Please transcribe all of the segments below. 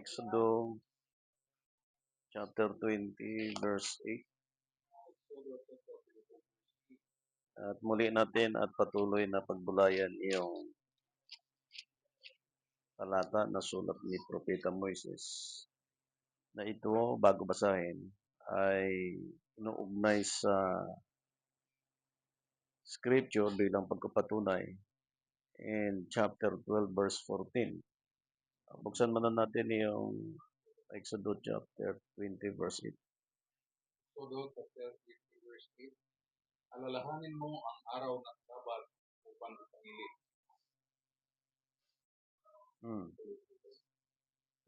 Exodus chapter 20, verse 8. At muli natin at patuloy na pagbulayan iyong talata na sulat ni Propeta Moises. Na ito, bago basahin, ay inuugnay sa scripture bilang pagkapatunay in chapter 12, verse 14. Buksan muna natin yung Exodus chapter 20, verse 8. Exodus chapter 20 verse 8, alalahanin mo ang araw ng Sabat upang ipangilin.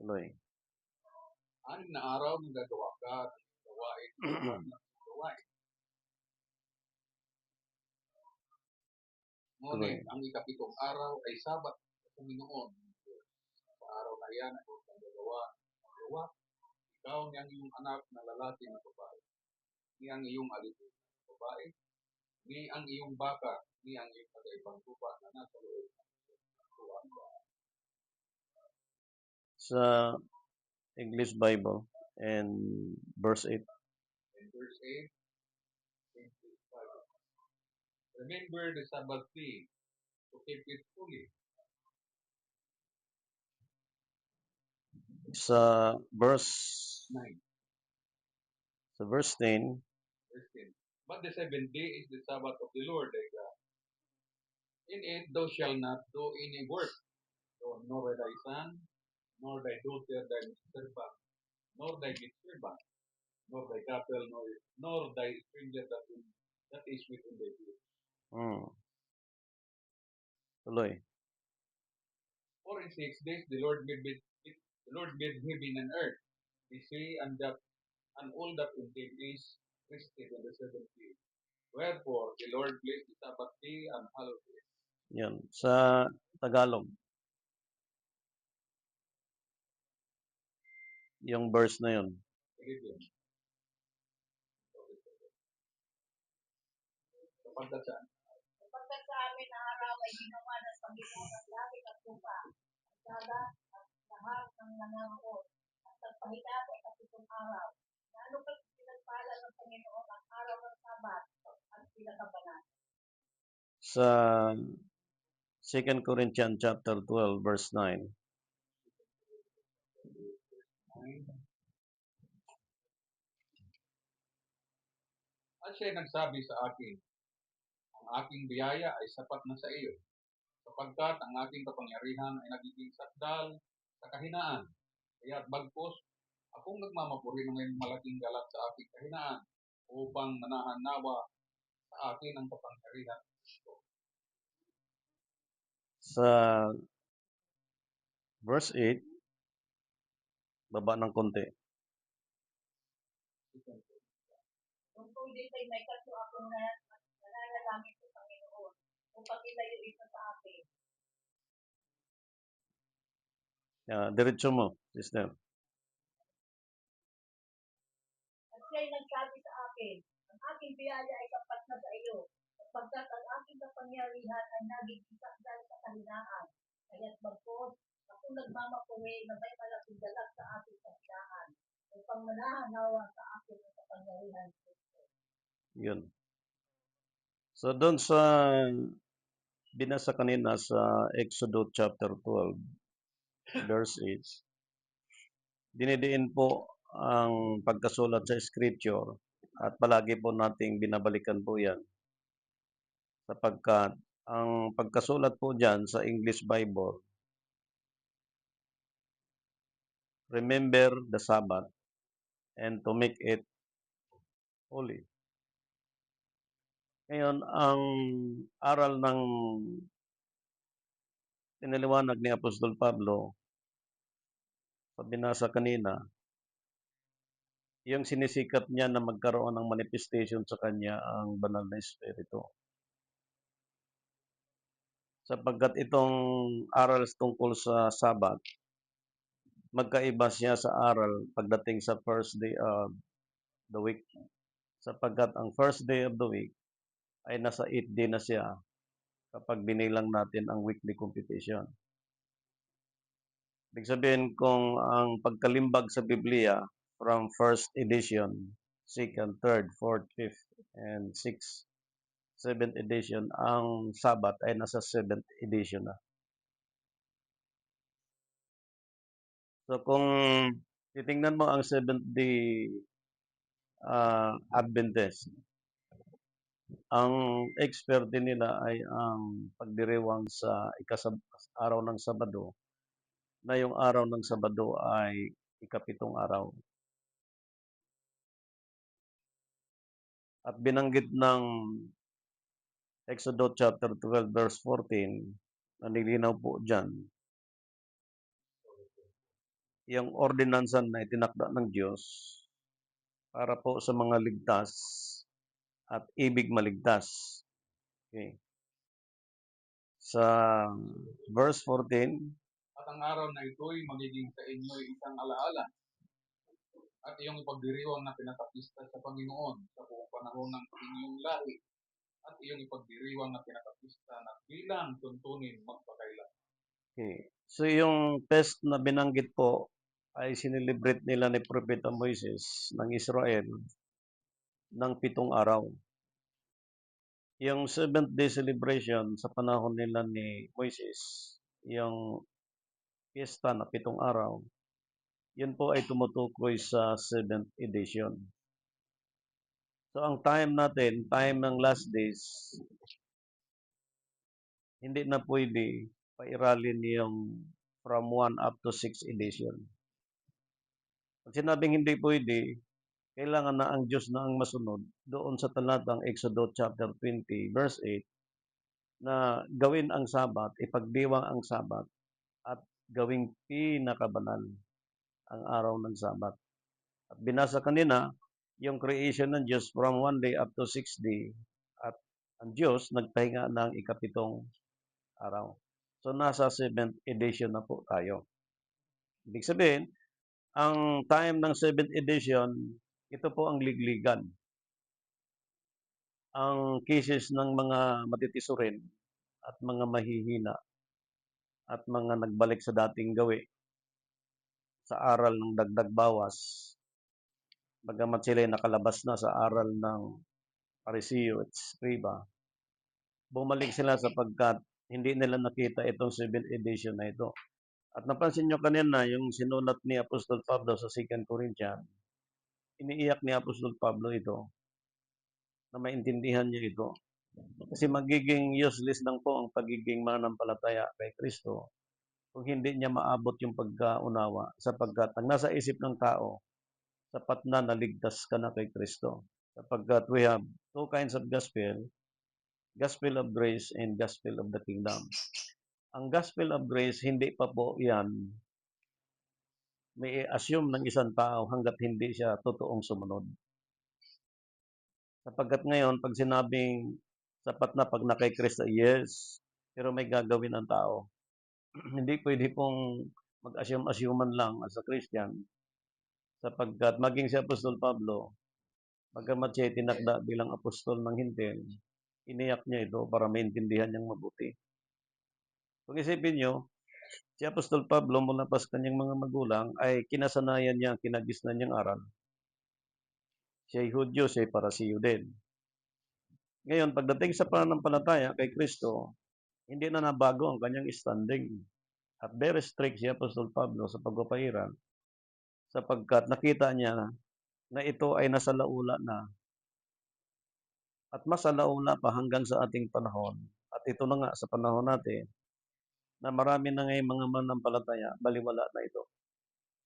Tuloy. 6 na araw na gagawa ka ng gawain na gawain. Ngunit ang ikapitong araw ay Sabat sa Panginoon. Sa araw na yan ay huwag kang gagawa ng gawa. Ikaw ni ang iyong anak na lalaki na babae, ni ang iyong alipin na babae, ni ang iyong baka, ni ang iyong kagaibang tupa na nasa loob ng tuwang bahay. Sa English Bible and verse 8. In verse 8, remember the Sabbath day to keep it holy. Sa verse 9. Sa verse 10, Verse 10. But the seventh day is the Sabbath of the Lord thy God. In it thou shalt not do any work, nor thy son, nor thy daughter thy servant, nor thy servant, nor thy cattle, nor thy stranger that is within thy gates. tuloy. For in 6 days the Lord made heaven and earth, the sea and all that in them is, rested on the seventh day. Wherefore the Lord blessed the Sabbath day and hallowed it. Yan. Sa Tagalog, yung verse na yun. Sapagkat sa amin ang araw ay ginawa ng Panginoon ng langit at lupa, at dagat at lahat ng nangaroon, at nagpahinat ay kapitong araw. Lalo pa pinagpala ng Panginoon ang araw ng Sabat at pinakabanal. Sa 2 Corinthians chapter 12, verse 9. At siya nagsabi sa akin, ang aking biyaya ay sapat na sa iyo, sapagkat ang aking kapangyarihan ay nagiging sakdal sa kahinaan. Kaya bagpos, akong nagmamapuri ng iyong malaking galak sa aking kahinaan, upang manahan nawa sa akin ang kapangyarihan. Sa verse 8, baba ng konti. Tungkol dito ay may kaso akong nananalangin sa Panginoon, upang ilayo ito sa akin. Diretso mo, sister. At siya'y nagsabi sa akin, ang aking biyaya ay sapat na sa iyo, sapagkat ang aking kapangyarihan ay nagiging sakdal sa kahinaan. Kaya't bagpos, akong nagmamapuri na may malaking galak sa aking kahinaan, upang manahanawa sa akin ang kapangyarihan. Yun. So, doon sa binasa kanina sa Exodus chapter 12, verse 8, dinidiin po ang pagkasulat sa scripture at palagi po nating binabalikan po yan. Sapagkat ang pagkasulat po dyan sa English Bible, remember the Sabbath and to make it holy. Ngayon, ang aral ng pinaliwanag ni Apostol Pablo sa binasa kanina, yung sinisikap niya na magkaroon ng manifestation sa kanya ang banal na Espiritu. Sapagkat itong aral tungkol sa Sabat, magkaiba siya sa aral pagdating sa first day of the week. Sapagkat ang first day of the week ay nasa 8 day na siya kapag binilang natin ang weekly computation. Ibig sabihin kung ang pagkalimbag sa Biblia from first edition, second, third, fourth, fifth, and sixth, seventh edition, ang Sabat ay nasa seventh edition na. So kung titingnan mo ang Seventh-day Adventist, ang experte nila ay ang pagdiriwang sa araw ng Sabado, na yung araw ng Sabado ay ikapitong araw. At binanggit ng Exodus chapter 12 verse 14, nilinaw po dyan, yung ordinansa na itinakda ng Diyos para po sa mga ligtas at ibig maligtas. Okay. Sa verse 14, At ang araw na ito'y magiging sa inyo'y isang alaala at iyong ipagdiriwang na pinakapista sa Panginoon sa buong panahon ng inyong lahi at iyong ipagdiriwang na pinakapista na bilang tuntunin magpakailan. okay. So yung test na binanggit po ay sinilibrate nila ni Propeta Moises ng Israel ng 7 araw. Yung seventh day celebration sa panahon nila ni Moises, yung piyesta na 7 araw, yun po ay tumutukoy sa seventh edition. So ang time natin, time ng last days, hindi na pwede pairalin yung from 1 up to 6 edition. Pag sinabing hindi pwede, kailangan na ang Diyos na ang masunod doon sa talatang Exodus chapter 20 verse 8 na gawin ang Sabat, ipagdiwang ang Sabat at gawing pinakabanal ang araw ng Sabat. At binasa kanina yung creation ng Diyos from 1 day up to 6 day at ang Diyos nagpahinga ng ikapitong araw. So nasa 7th edition na po tayo. Ibig sabihin, ang time ng 7th edition, ito po ang ligligan. Ang cases ng mga matitisurin at mga mahihina at mga nagbalik sa dating gawi sa aral ng dagdag bawas, bagamat sila nakalabas na sa aral ng Pariseo at Scriba, bumalik sila sapagkat hindi nila nakita itong 7th edition na ito. At napansin nyo kanina yung sinulat ni Apostol Pablo sa 2 Corinthians, iniiyak ni Apostol Pablo ito na maintindihan niya ito. Kasi magiging useless lang po ang pagiging mananampalataya kay Kristo kung hindi niya maabot yung pagkaunawa sapagkat ang nasa isip ng tao, sapat na naligtas ka na kay Kristo. Sapagkat we have two kinds of gospel, gospel of grace and gospel of the kingdom. Ang gospel of grace, hindi pa po yan may assume ng isang tao hanggat hindi siya totoong sumunod. Sapagkat ngayon, pag sinabing sapat na pag na kay Kristo, yes, pero may gagawin ang tao. Hindi pwede pong mag-assume-assuman lang as a Christian sapagkat maging si Apostol Pablo, bagamat siya tinakda bilang apostol ng hintil, iniyak niya ito para maintindihan niyang mabuti. Kung isipin niyo, si Apostol Pablo mula pa sa kanyang mga magulang ay kinasanayan niya ang kinagisnan niyang aral. Siya'y Hudyo, siya'y Parasiyo din. Ngayon, pagdating sa pananampalataya kay Kristo, hindi na nabago ang kanyang standing. At very strict si Apostol Pablo sa pagpapairal sapagkat nakita niya na ito ay nasa laula na at mas alauna pa hanggang sa ating panahon. At ito na nga sa panahon natin na marami na ngayong mga mananampalataya, baliwala na ito.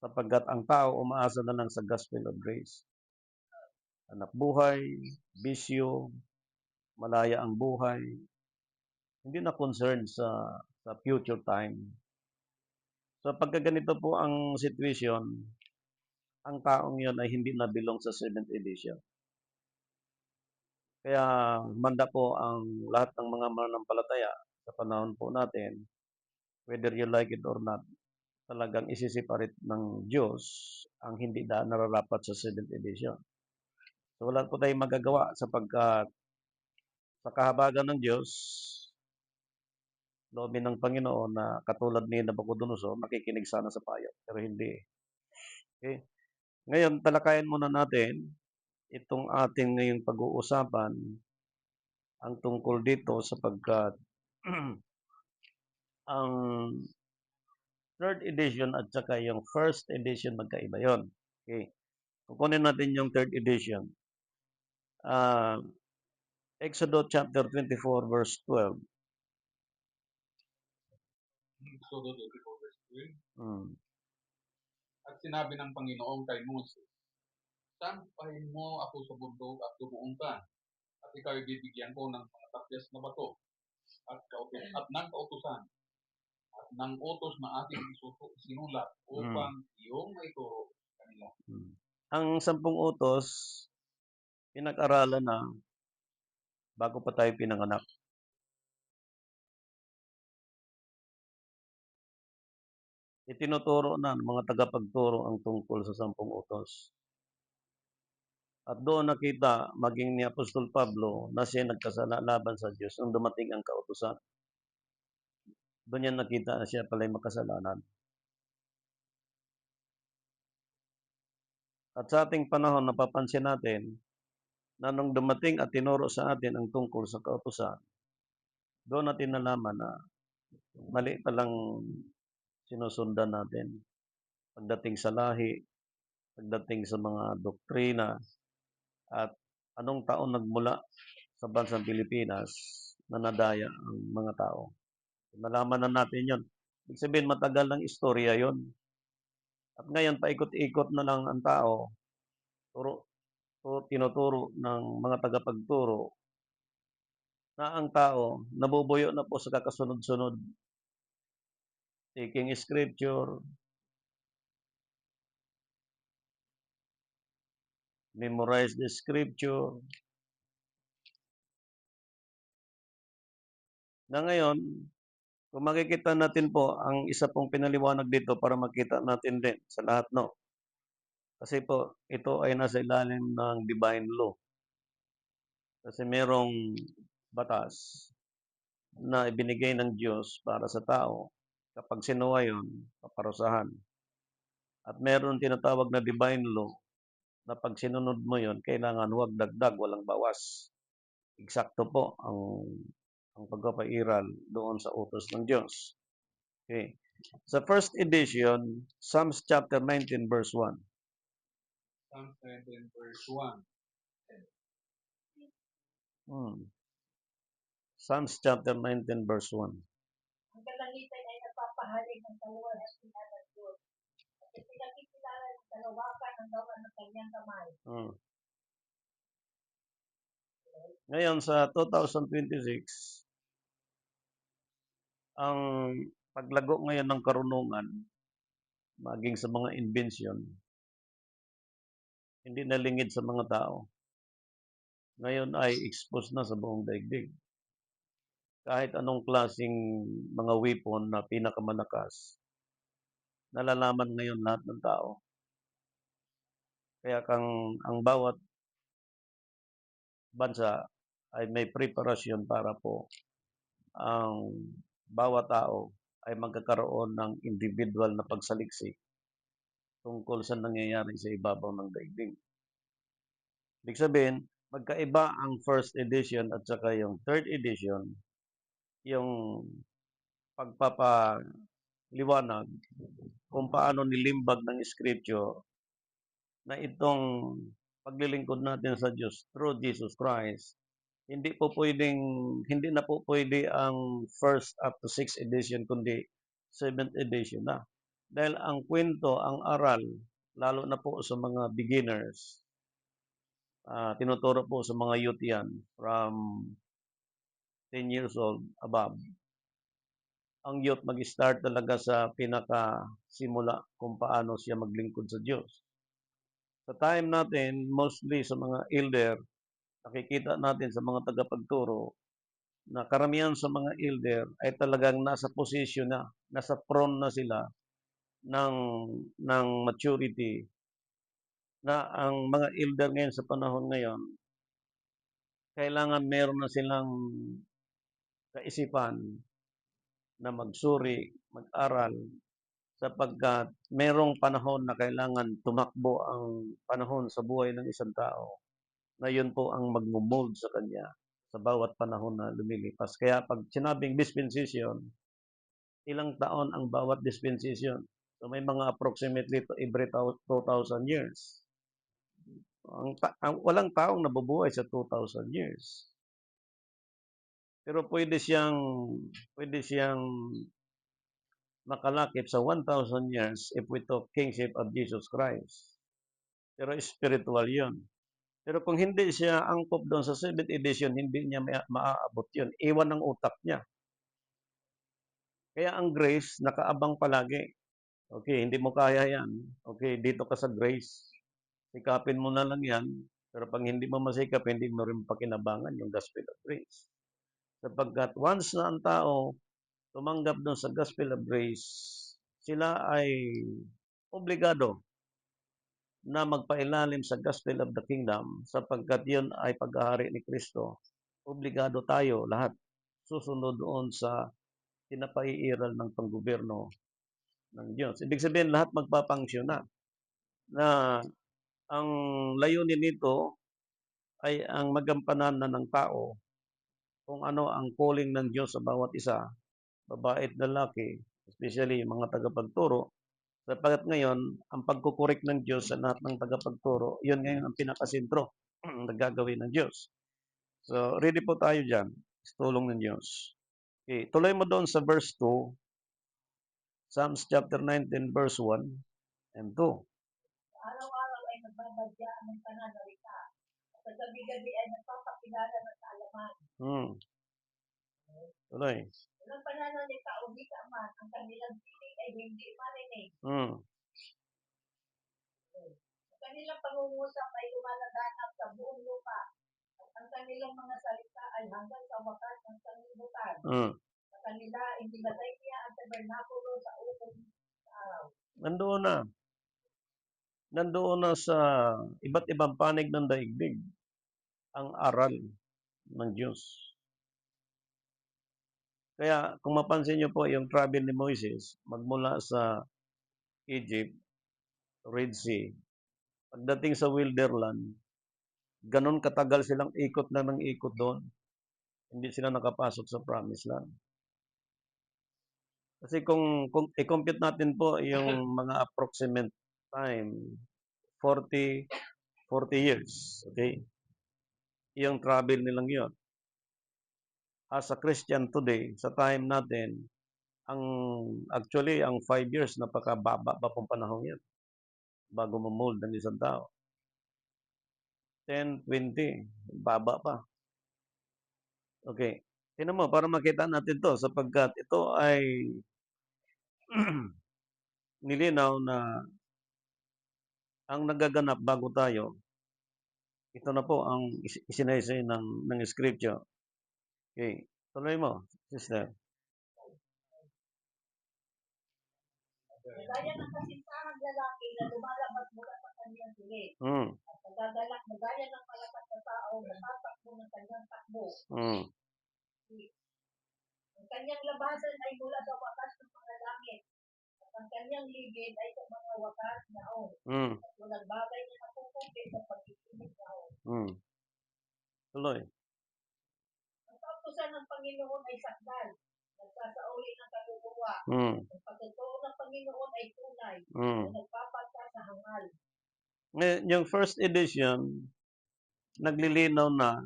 Sapagkat ang tao umaasa na lang sa gospel of grace. Anak buhay, bisyo, malaya ang buhay, hindi na concerned sa future time. So pagka ganito po ang situation, ang taong yon ay hindi na belong sa 7th edition. Kaya manda po ang lahat ng mga mananampalataya sa panahon po natin, whether you like it or not, talagang isiseparate ng Diyos ang hindi na nararapat sa 7th edition. So wala po tayong magagawa sapagkat sa kahabagan ng Diyos, loobin ng Panginoon na katulad ni Nabucodonosor, makikinig sana sa payo, pero hindi. Okay? Ngayon, talakayin muna natin itong ating ngayong pag-uusapan ang tungkol dito sapagkat ang third edition at saka yung first edition magkaiba yon. Okay. Kukunin natin yung third edition. Exodus chapter 24 verse 12. Exodus 24 verse 12. Hmm. At sinabi ng Panginoon kay Moses, sampahin mo ako sa bundok at dubuong ka, at ikaw bibigyan ko ng mga tapyas na bato, at ng kautusan, at ng utos na aking sinulat upang iyong maituro sa kanila. Ang 10 utos, pinag-aralan na bago pa tayo pinanganak. Itinuturo na ng mga tagapagturo ang tungkol sa 10 utos. At doon nakita, maging ni Apostol Pablo, na siya nagkasala laban sa Diyos nung dumating ang kautusan. Doon niya nakita na siya pala'y makasalanan. At sa ating panahon, napapansin natin na nung dumating at tinuro sa atin ang tungkol sa kautusan, doon natin nalaman na mali palang sinusundan natin pagdating sa lahi, pagdating sa mga doktrina, at anong taon nagmula sa bansang Pilipinas na nadaya ang mga tao. Nalaman na natin yon. Ibig sabihin, matagal ng istorya yon. At ngayon, paikot-ikot na lang ang tao, tinuturo ng mga tagapagturo na ang tao nabubuyo na po sa kakasunod-sunod. Taking scripture, memorize the scripture. Na ngayon, kung makikita natin po, ang isa pong pinaliwanag dito para makita natin din sa lahat, no? Kasi po, ito ay nasa ilalim ng divine law. Kasi merong batas na ibinigay ng Diyos para sa tao. Kapag sinuwa yun, paparusahan. At meron tinatawag na divine law na pag sinunod mo yun, kailangan huwag dagdag, walang bawas. Eksakto po ang pagpapairal doon sa utos ng Diyos. Okay. Sa first edition, Psalms chapter 19 verse 1. Psalms 19 verse 1. Psalms chapter 19 verse 1. Ang kalangitan ay nagpapahaling ng kaluwan at pinatag Diyos. At pinakikilala ng kalawakan ng gawa ng kanyang kamay. Ngayon sa 2026, ang paglago ngayon ng karunungan, maging sa mga invention, hindi na lingid sa mga tao. Ngayon ay exposed na sa buong daigdig. Kahit anong klaseng mga weapon na pinakamalakas, nalalaman ngayon lahat ng tao. Kaya ang bawat bansa ay may preparasyon para po ang bawat tao ay magkakaroon ng individual na pagsaliksik tungkol sa nangyayari sa ibabaw ng daigdig. Ibig sabihin, magkaiba ang first edition at saka yung third edition, yung pagpapaliwanag kung paano nilimbag ng scripture na itong paglilingkod natin sa Diyos through Jesus Christ, hindi na po pwede ang first up to 6th edition, kundi 7th edition na. Dahil ang kwento, ang aral, lalo na po sa mga beginners, tinuturo po sa mga youth yan, from 10 years old above. Ang youth mag-start talaga sa pinaka-simula kung paano siya maglingkod sa Diyos. Sa time natin, mostly sa mga elder, nakikita natin sa mga tagapagturo, na karamihan sa mga elder ay talagang nasa position na, nasa prone na sila ng maturity, na ang mga elder ngayon sa panahon ngayon, kailangan meron na silang kaisipan na magsuri, mag-aral, sapagkat merong panahon na kailangan tumakbo ang panahon sa buhay ng isang tao na yun po ang magmo-mold sa kanya sa bawat panahon na lumilipas. Kaya 'pag sinabing dispensation, ilang taon ang bawat dispensation. So may mga approximately every 2,000 years. Ang walang taong nabubuhay sa 2,000 years. Pero pwede siyang makalakip sa 1,000 years if we talk kingship of Jesus Christ. Pero spiritual yun. Pero kung hindi siya angkop doon sa 7th edition, hindi niya maaabot yun. Iwan ng utak niya. Kaya ang grace, nakaabang palagi. Okay, hindi mo kaya yan. Okay, dito ka sa grace. Sikapin mo na lang yan. Pero pag hindi mo masikap, hindi mo rin pakinabangan yung gospel of grace. Sapagkat once na ang tao tumanggap doon sa gospel of grace, sila ay obligado na magpailalim sa gospel of the kingdom sapagkat yun ay pag-ahari ni Kristo. Obligado tayo lahat susunod doon sa pinapaiiral ng panggobyerno ng Diyos. Ibig sabihin lahat magpapangsyon na ang layunin nito ay ang magampanan na ng tao kung ano ang calling ng Diyos sa bawat isa, babae at lalaki, especially yung mga tagapagturo. Sapagkat ngayon, ang pagkukorek ng Diyos sa lahat ng tagapagturo, yun ngayon ang pinakasentro na gagawin ng Diyos. So, ready po tayo dyan. Sa tulong ng Diyos. Okay, tuloy mo doon sa verse 2, Psalms chapter 19, verse 1 and 2. Araw-araw ay nagbabadya ng pananalita. At sa gabi-gabi ay nagpapakilala ng kaalaman. Tuloy. Walang pananalita o di man, ang kanilang tinig ay hindi marinig. Ang kanilang pangungusap ay lumalaganap sa buong lupa. At ang kanilang mga salita ay hanggang sa wakas ng sanlibutan. Sa kanila, inilagay niya ang tabernakulo sa ukol sa araw. Nandoon na sa iba't ibang panig ng daigdig ang aral ng Diyos. Kaya kung mapansin niyo po yung travel ni Moises, magmula sa Egypt, Red Sea, pagdating sa Wilderland, ganun katagal silang ikot na ng ikot doon. Hindi sila nakapasok sa Promised Land. Kasi kung i-compute natin po yung mga approximate time, 40 years, okay? Yung travel nilang yon. As a Christian today, sa time natin, actually, ang 5 years, napakababa pa pong panahon yan bago ma-mold ng isang tao. 10, 20, baba pa. Okay. Tingnan mo, para makita natin to sapagkat ito ay nilinaw na ang nagaganap bago tayo. Ito na po ang isinaysay ng scripture. Okay. Tuloy mo, sister. Gaya ng kasintahang lalaki na lumalabas mula sa kanyang tulig. At nagagalak na gaya ng malakas na tao na tatakbo ng kanyang takbo. Ang kanyang labasan ay mula sa wakas ng mga langit. At ang kanyang ligid ay sa mga wakas na At walang bagay na napupumpit sa pagkikinig na Tuloy. Ang kautusan ng Panginoon ay sakdal. Nagsasauli ng kaluluwa. Ang pagtuturo ng Panginoon ay tunay. Na nagpapagka sa hangal. Yung first edition, naglilinaw na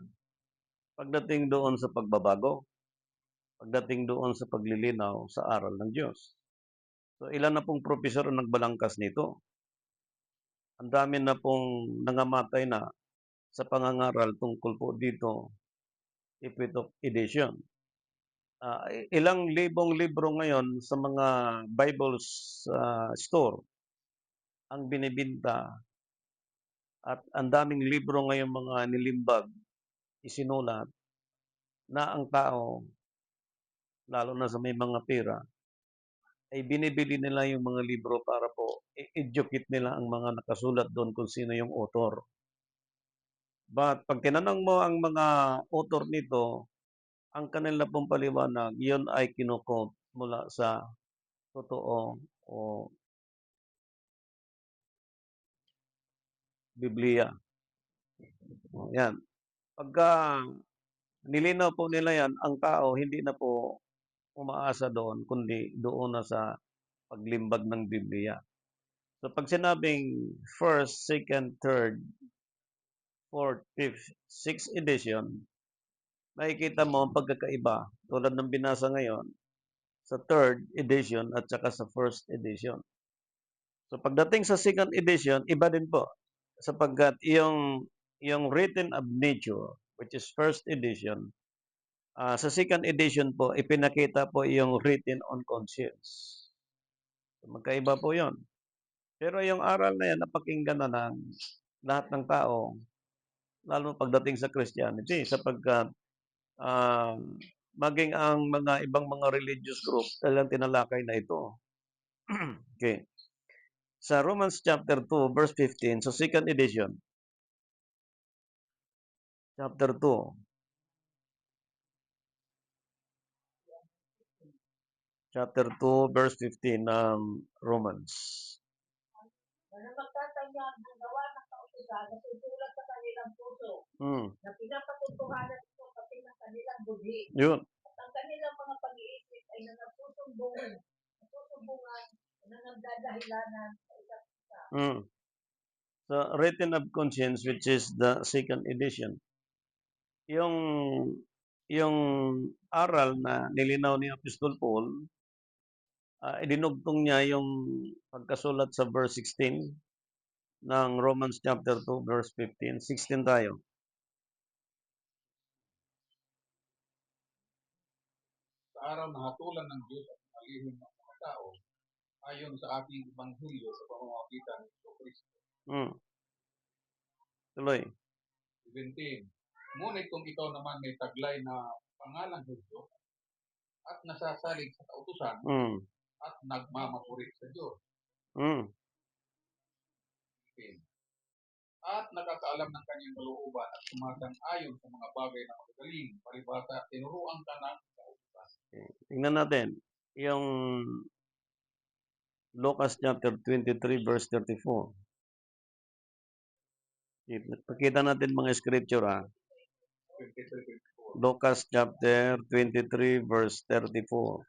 pagdating doon sa pagbabago, pagdating doon sa paglilinaw sa aral ng Diyos. So, ilan na pong profesor ang nagbalangkas nito? Ang dami na pong nangamatay na sa pangangaral tungkol po dito, Ipitop edition. Ilang libong libro ngayon sa mga Bible store ang binibinta at ang daming libro ngayon mga nilimbag, isinulat na ang tao, lalo na sa may mga pera, ay binibili nila yung mga libro para po i-educate nila ang mga nakasulat doon kung sino yung author. But pag tinanong mo ang mga author nito, ang kanila pong paliwanag, yun ay kinukot mula sa totoo o Biblia. Yan. Pagka nilinaw po nila yan, ang tao hindi na po umaasa doon, kundi doon na sa paglimbag ng Biblia. So pag sinabing first, second, third, fourth, fifth, sixth edition, makikita mo ang pagkakaiba tulad ng binasa ngayon sa third edition at saka sa first edition. So pagdating sa second edition, iba din po sapagkat yung written of nature, which is first edition, sa second edition po, ipinakita po yung written on conscience. So, magkaiba po yon. Pero yung aral na yan, napakinggan na ng lahat ng tao, lalo pagdating sa Christianity, sapagkat maging ang mga ibang mga religious group talagang tinalakay na ito. Okay. Sa Romans chapter 2, verse 15, so second edition, chapter 2, chapter 2, verse 15 ng Romans. Na magtatanyag ng gawa ng kautusan na susulat sa kanilang puso, na pinapatutuhanan ito pati ng kanilang budhi. Yun. At ang kanilang mga pag-iisip ay nanapusubungan, na nagdadahilanan sa isa't isa. So, written of conscience, which is the second edition. Yung aral na nilinaw ni Apostol Paul, idinugtong niya yung pagkasulat sa verse 16 ng Romans chapter 2, verse 15. 16 tayo. Sa araw na hatulan ng Diyos at alihim ng mga tao, ayon sa ating ebanghelyo sa pamamagitan ng Kristo. Tuloy. 17. Ngunit kung ikaw naman may taglay na pangalang Hudyo at nasasalig sa kautusan at nagmamapurit sa Diyos. 18. At nakakaalam ng kanyang kalooban at sumasang-ayon sa mga bagay na magagaling, paribata, tinuruan ka ng kautusan. Tingnan natin yung Lucas chapter 23, verse 34. Pakita natin mga scripture, 23, 24. Lucas chapter 23, verse 34.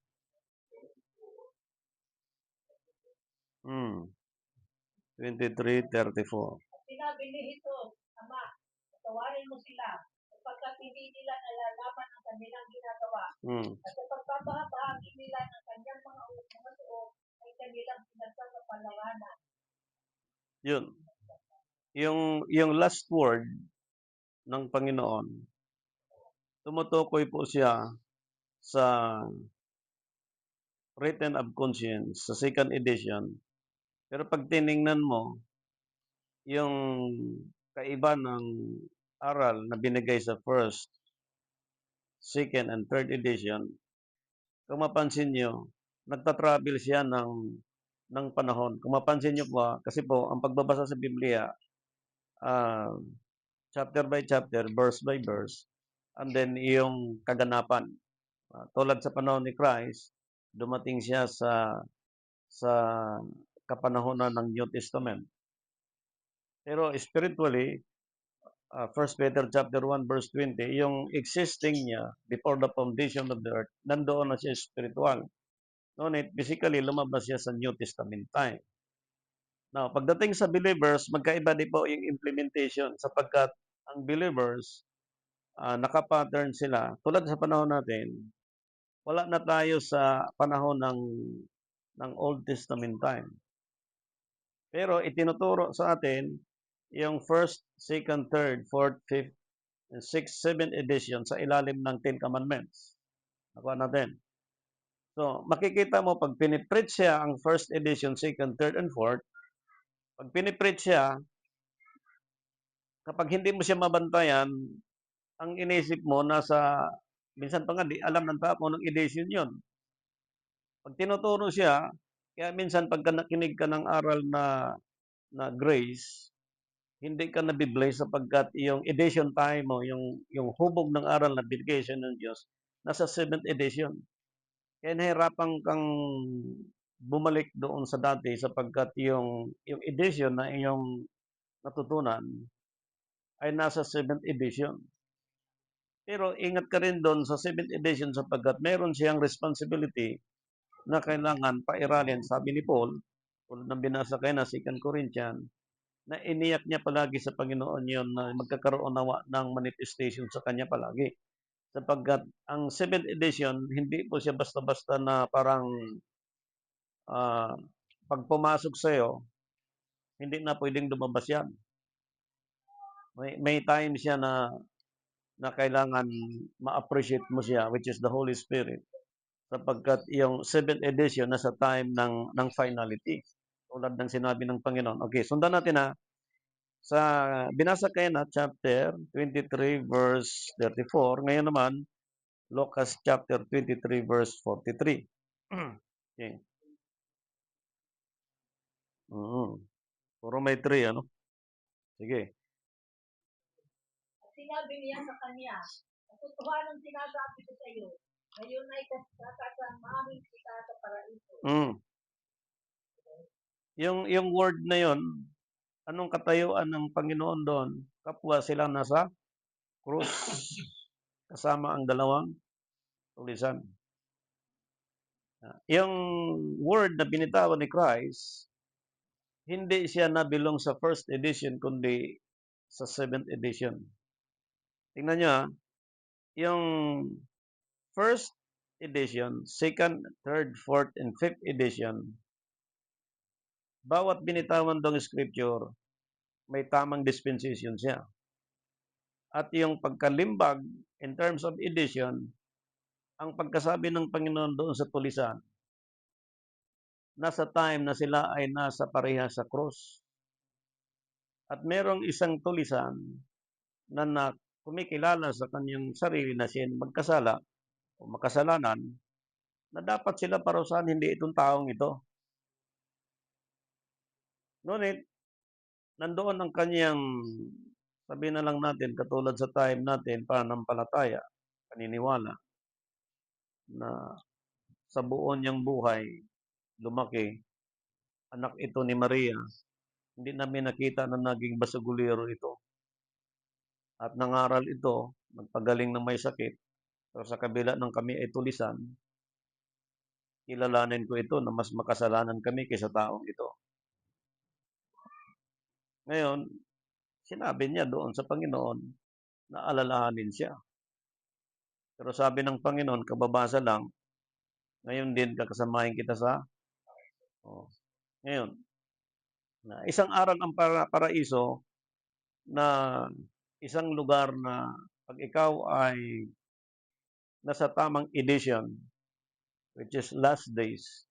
23, 34. At sinabi ni Jesus, Ama, patawarin mo sila, sapagkat hindi nila nalalaman ang kanilang ginagawa. At sa pagpapahagi nila ng kanyang mga suot, ay kanilang pinagsasapalawanan. Yun. Yung last word ng Panginoon, tumutukoy po siya sa written of conscience, sa second edition. Pero pag tiningnan mo, yung kaiba ng aral na binigay sa first, second, and third edition, kung mapansin nyo, nagtatravel siya ng panahon. Kung mapansin nyo po, kasi po, ang pagbabasa sa Biblia, chapter by chapter, verse by verse, and then yung kaganapan. Tulad sa panahon ni Christ, dumating siya sa kapanahonan ng New Testament. Pero spiritually, 1 Peter chapter 1 verse 20, yung existing niya before the foundation of the earth, nandoon na siya spiritual. Ngunit physically, lumabas siya sa New Testament time. Now, pagdating sa believers, magkaiba din po yung implementation sapagkat ang believers, nakapattern sila. Tulad sa panahon natin, wala na tayo sa panahon ng Old Testament time. Pero itinuturo sa atin yung first, second, third, fourth, fifth, and sixth, seventh edition sa ilalim ng Ten Commandments. Nakuha natin. So, makikita mo pag pinipreach siya ang first edition, second, third, and fourth, pag pinipreach siya, kapag hindi mo siya mabantayan, ang inisip mo minsan pa nga di alam ng tao kung anong edition yun. Pag tinuturo siya, kaya minsan pagka nakinig ka ng aral na grace, hindi ka nabiblay sapagkat yung edition time mo, yung hubog ng aral na binigay siya ng Diyos, nasa 7th edition. Kaya nahirapan kang bumalik doon sa dati sapagkat yung edition na iyong natutunan ay nasa 7th edition. Pero ingat ka rin doon sa 7th edition sapagkat meron siyang responsibility na kailangan pairalin. Sabi ni Paul, tulad ng binasa kayo na 2 Corinthians, na iniyak niya palagi sa Panginoon yon na magkakaroon nawa ng manifestation sa kanya palagi. Sapagkat ang 7th edition, hindi po siya basta-basta na parang pag pumasok sa'yo, hindi na pwedeng lumabas yan. May time siya na kailangan ma-appreciate mo siya, which is the Holy Spirit. Sapagkat yung 7th edition nasa time ng finality. Tulad ng sinabi ng Panginoon. Okay, sundan natin ha. Sa binasa kayo na chapter 23 verse 34. Ngayon naman, Lucas chapter 23 verse 43. Okay. Puro may 3, ano? Sige. Sinabi niya sa kanya, katotohanan sinasabi ko sa iyo, ngayon ay kakasamahin kita sa paraiso. Yung word na yon, anong katayuan ng Panginoon doon? Kapwa sila nasa krus kasama ang dalawang tulisan. Yung word na binitawan ni Christ, hindi siya nabilong sa 1st edition kundi sa 7th edition. Tingnan nyo, yung 1st edition, 2nd, 3rd, 4th, and 5th edition, bawat binitawan dong scripture, may tamang dispensation siya. At yung pagkalimbag, in terms of edition, ang pagkasabi ng Panginoon doon sa tulisan, nasa time na sila ay nasa pareha sa cross. At merong isang tulisan na kumikilala sa kanyang sarili na siya magkasala o makasalanan, na dapat sila parusahan, hindi itong taong ito. Ngunit, nandoon ang kanyang, sabihin na lang natin, katulad sa time natin, pananampalataya, paniniwala, na sa buo niyang buhay, lumaki, anak ito ni Maria, hindi namin nakita na naging basagulero ito. At nangaral ito, nagpagaling ng may sakit, pero sa kabila ng kami ay tulisan, kilalanin ko ito na mas makasalanan kami kaysa taong ito. Ngayon, sinabi niya doon sa Panginoon na alalahanin siya. Pero sabi ng Panginoon, kababasa lang, ngayon din kakasamahin kita sa ngayon. Na isang aral ang paraiso na isang lugar na pag ikaw ay nasa tamang edition, which is last days,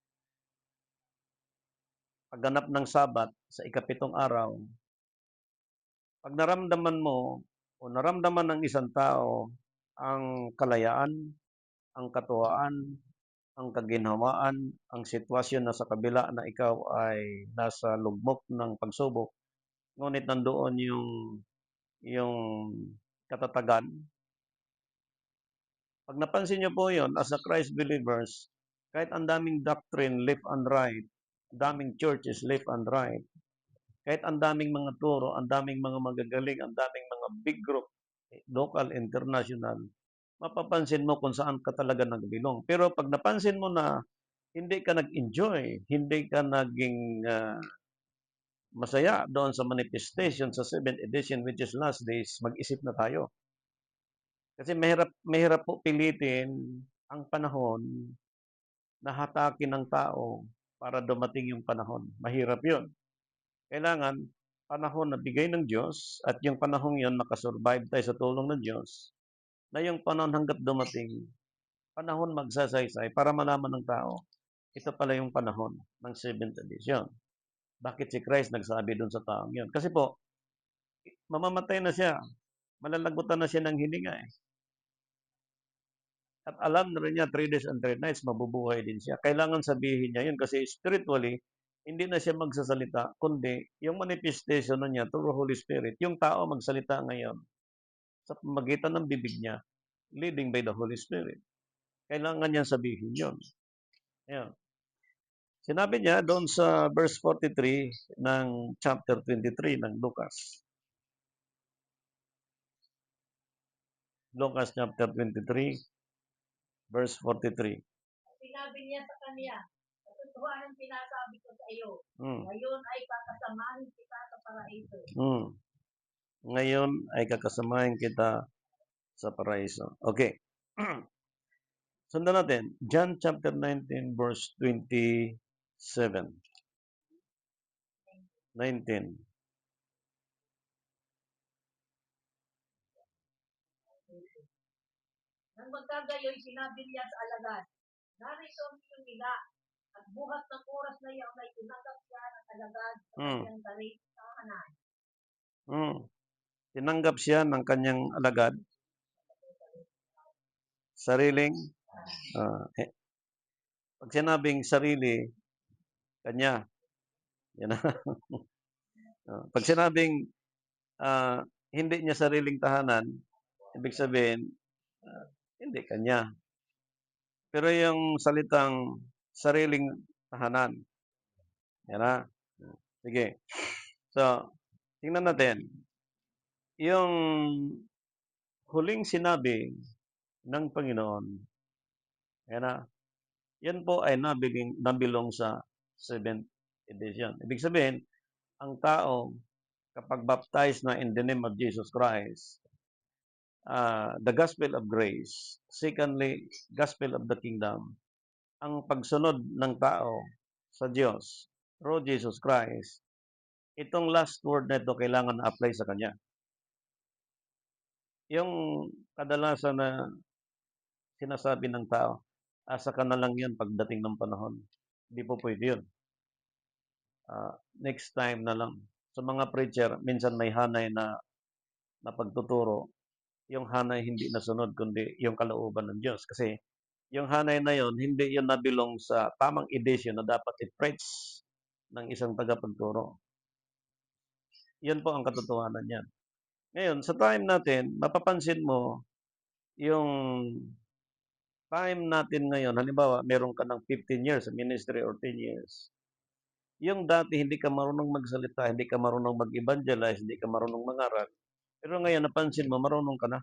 pagganap ng Sabat sa ika-7 araw, pag naramdaman mo o naramdaman ng isang tao ang kalayaan, ang katuwaan, ang kaginhawaan, ang sitwasyon na sa kabila na ikaw ay nasa lugmok ng pagsubok, ngunit nandoon yung katatagan. Pag napansin niyo po yon as a Christ believers, kahit ang daming doctrine left and right, daming churches left and right, kahit ang daming mga turo, ang daming mga magagaling, ang daming mga big group, local, international, mapapansin mo kung saan ka talaga nagbilong. Pero pag napansin mo na hindi ka nag-enjoy, hindi ka naging masaya doon sa manifestation sa 7th edition, which is last days, mag-isip na tayo. Kasi mahirap po pilitin ang panahon na hatakin ng tao para dumating yung panahon. Mahirap yun. Kailangan panahon na bigay ng Diyos at yung panahon yun makasurvive tayo sa tulong ng Diyos, na yung panahon hanggat dumating, panahon magsasaysay para malaman ng tao, ito pala yung panahon ng 7th edition. Bakit si Christ nagsabi doon sa taong yun? Kasi po, mamamatay na siya. Malalagutan na siya ng hininga eh. At alam na rin niya, 3 days and 3 nights, mabubuhay din siya. Kailangan sabihin niya yun kasi spiritually, hindi na siya magsasalita, kundi yung manifestation na niya through Holy Spirit, yung tao magsalita ngayon sa pamagitan ng bibig niya, leading by the Holy Spirit. Kailangan niya sabihin yun. Ayan. Sinabi niya doon sa verse 43 ng chapter 23 ng Lucas. Lucas chapter 23, verse 43. Sinabi niya sa kanya, katotohanan sinasabi ko sa iyo, ngayon ay kakasamahin kita sa paraiso. Ngayon ay kakasamahin kita sa paraiso. Okay. Sundan natin. John chapter 19, verse 27. 19. Nang magkagayoy, sinabi niya sa alagad, narito ang iyong ina, at buhat ng oras na iyon ay tinanggap siya ng alagad sa kanyang tahanan. Tinanggap siya ng kanyang alagad, sariling, pag sinabing sarili, kanya. Yan. Pag sinabing hindi niya sariling tahanan, ibig sabihin, hindi kanya. Pero yung salitang sariling tahanan, yan na. Sige. So, tingnan natin. Yung huling sinabi ng Panginoon, yan na. Yan po ay nabilong sa 7th edition. Ibig sabihin, ang tao, kapag baptized na in the name of Jesus Christ, the gospel of grace, secondly, gospel of the kingdom, ang pagsunod ng tao sa Diyos through Jesus Christ, itong last word na ito kailangan na-apply sa Kanya. Yung kadalasan na sinasabi ng tao, asa ka na lang yan pagdating ng panahon. Hindi po pwede yun. Next time na lang. Sa mga preacher, minsan may hanay na pagtuturo. Yung hanay hindi nasunod, kundi yung kalooban ng Diyos. Kasi yung hanay na yon, hindi yun nabilong sa tamang edition na dapat i-preach ng isang tagapagturo. Yan po ang katotohanan yan. Ngayon, sa time natin, mapapansin mo, yung time natin ngayon, halimbawa, meron ka ng 15 years sa ministry or 10 years. Yung dati, hindi ka marunong magsalita, hindi ka marunong mag-evangelize, hindi ka marunong mangaral. Pero ngayon, napansin mo, marunong ka na.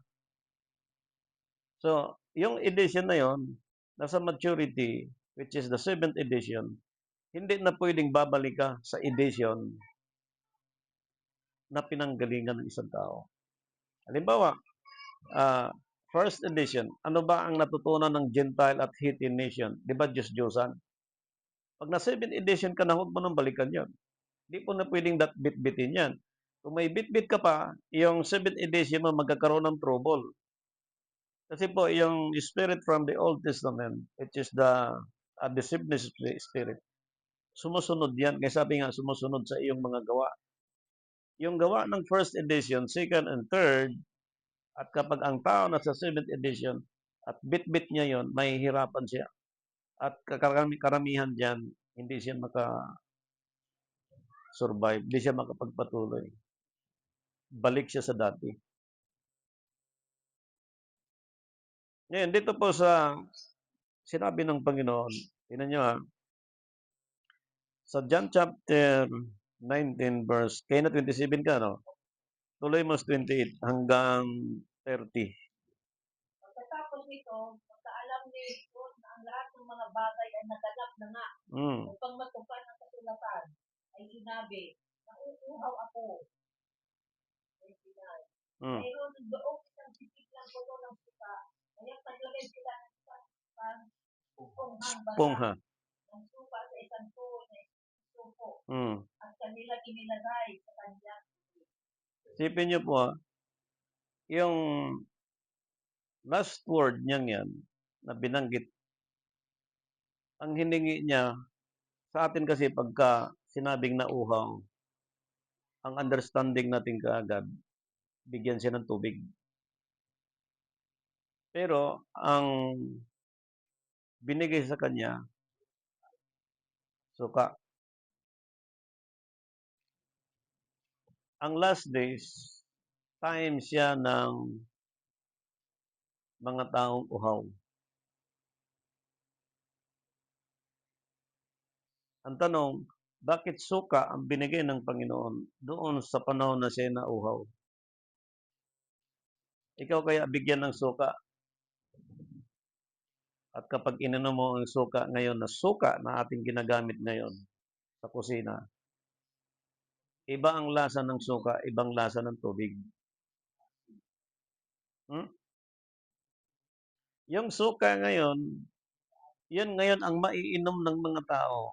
So, yung edition na yon, nasa maturity, which is the 7th edition, hindi na pwedeng babalik ka sa edition na pinanggalingan ng isang tao. Halimbawa, first edition, ano ba ang natutunan ng Gentile at Heathen nation? Di ba Diyos-Diyosan? Pag na 7th edition ka na, huwag mo nang balikan yan. Di po na pwedeng bit-bitin yan. Kung may bit-bit ka pa, yung 7th edition mo magkakaroon ng trouble. Kasi po, yung spirit from the Old Testament, which is the deceiveness spirit, sumusunod yan. Kaya sabi nga, sumusunod sa iyong mga gawa. Yung gawa ng first edition, second and third, at kapag ang tao nasa 7th edition, at bit-bit niya yon, mahihirapan siya. At karamihan dyan, hindi siya maka-survive, hindi siya makapagpatuloy. Balik siya sa dati. Ngayon, dito po sa sinabi ng Panginoon, tingnan nyo sa John chapter 19 verse, kaya na 27 ka, no? Tuloy mo sa 28 hanggang 30. Pagkatapos nito, pagkaalam ni Lord na ang lahat ng mga bagay ay naganap na nga upang matupad ang kasulatan, ay sinabi, nauuhaw ako. Mayroon doon isang sipit lang puno ng suka, kaya paglagay sila ng isang pungha ng suka sa isang tubo na suko, at kanila inilagay sa kanyang. Sipin niyo po, yung last word niyang yan, na binanggit, ang hiningi niya, sa atin kasi pagka sinabing nauhaw, ang understanding natin kaagad, bigyan siya ng tubig. Pero, ang binigay sa kanya, suka. Ang last days, time siya ng mga taong uhaw. Ang tanong, bakit suka ang binigay ng Panginoon doon sa panahon na siya nauhaw? Ikaw kaya bigyan ng suka? At kapag ininom mo ang suka ngayon na suka na ating ginagamit ngayon sa kusina, iba ang lasa ng suka, ibang lasa ng tubig. Yung suka ngayon, yun ngayon ang maiinom ng mga tao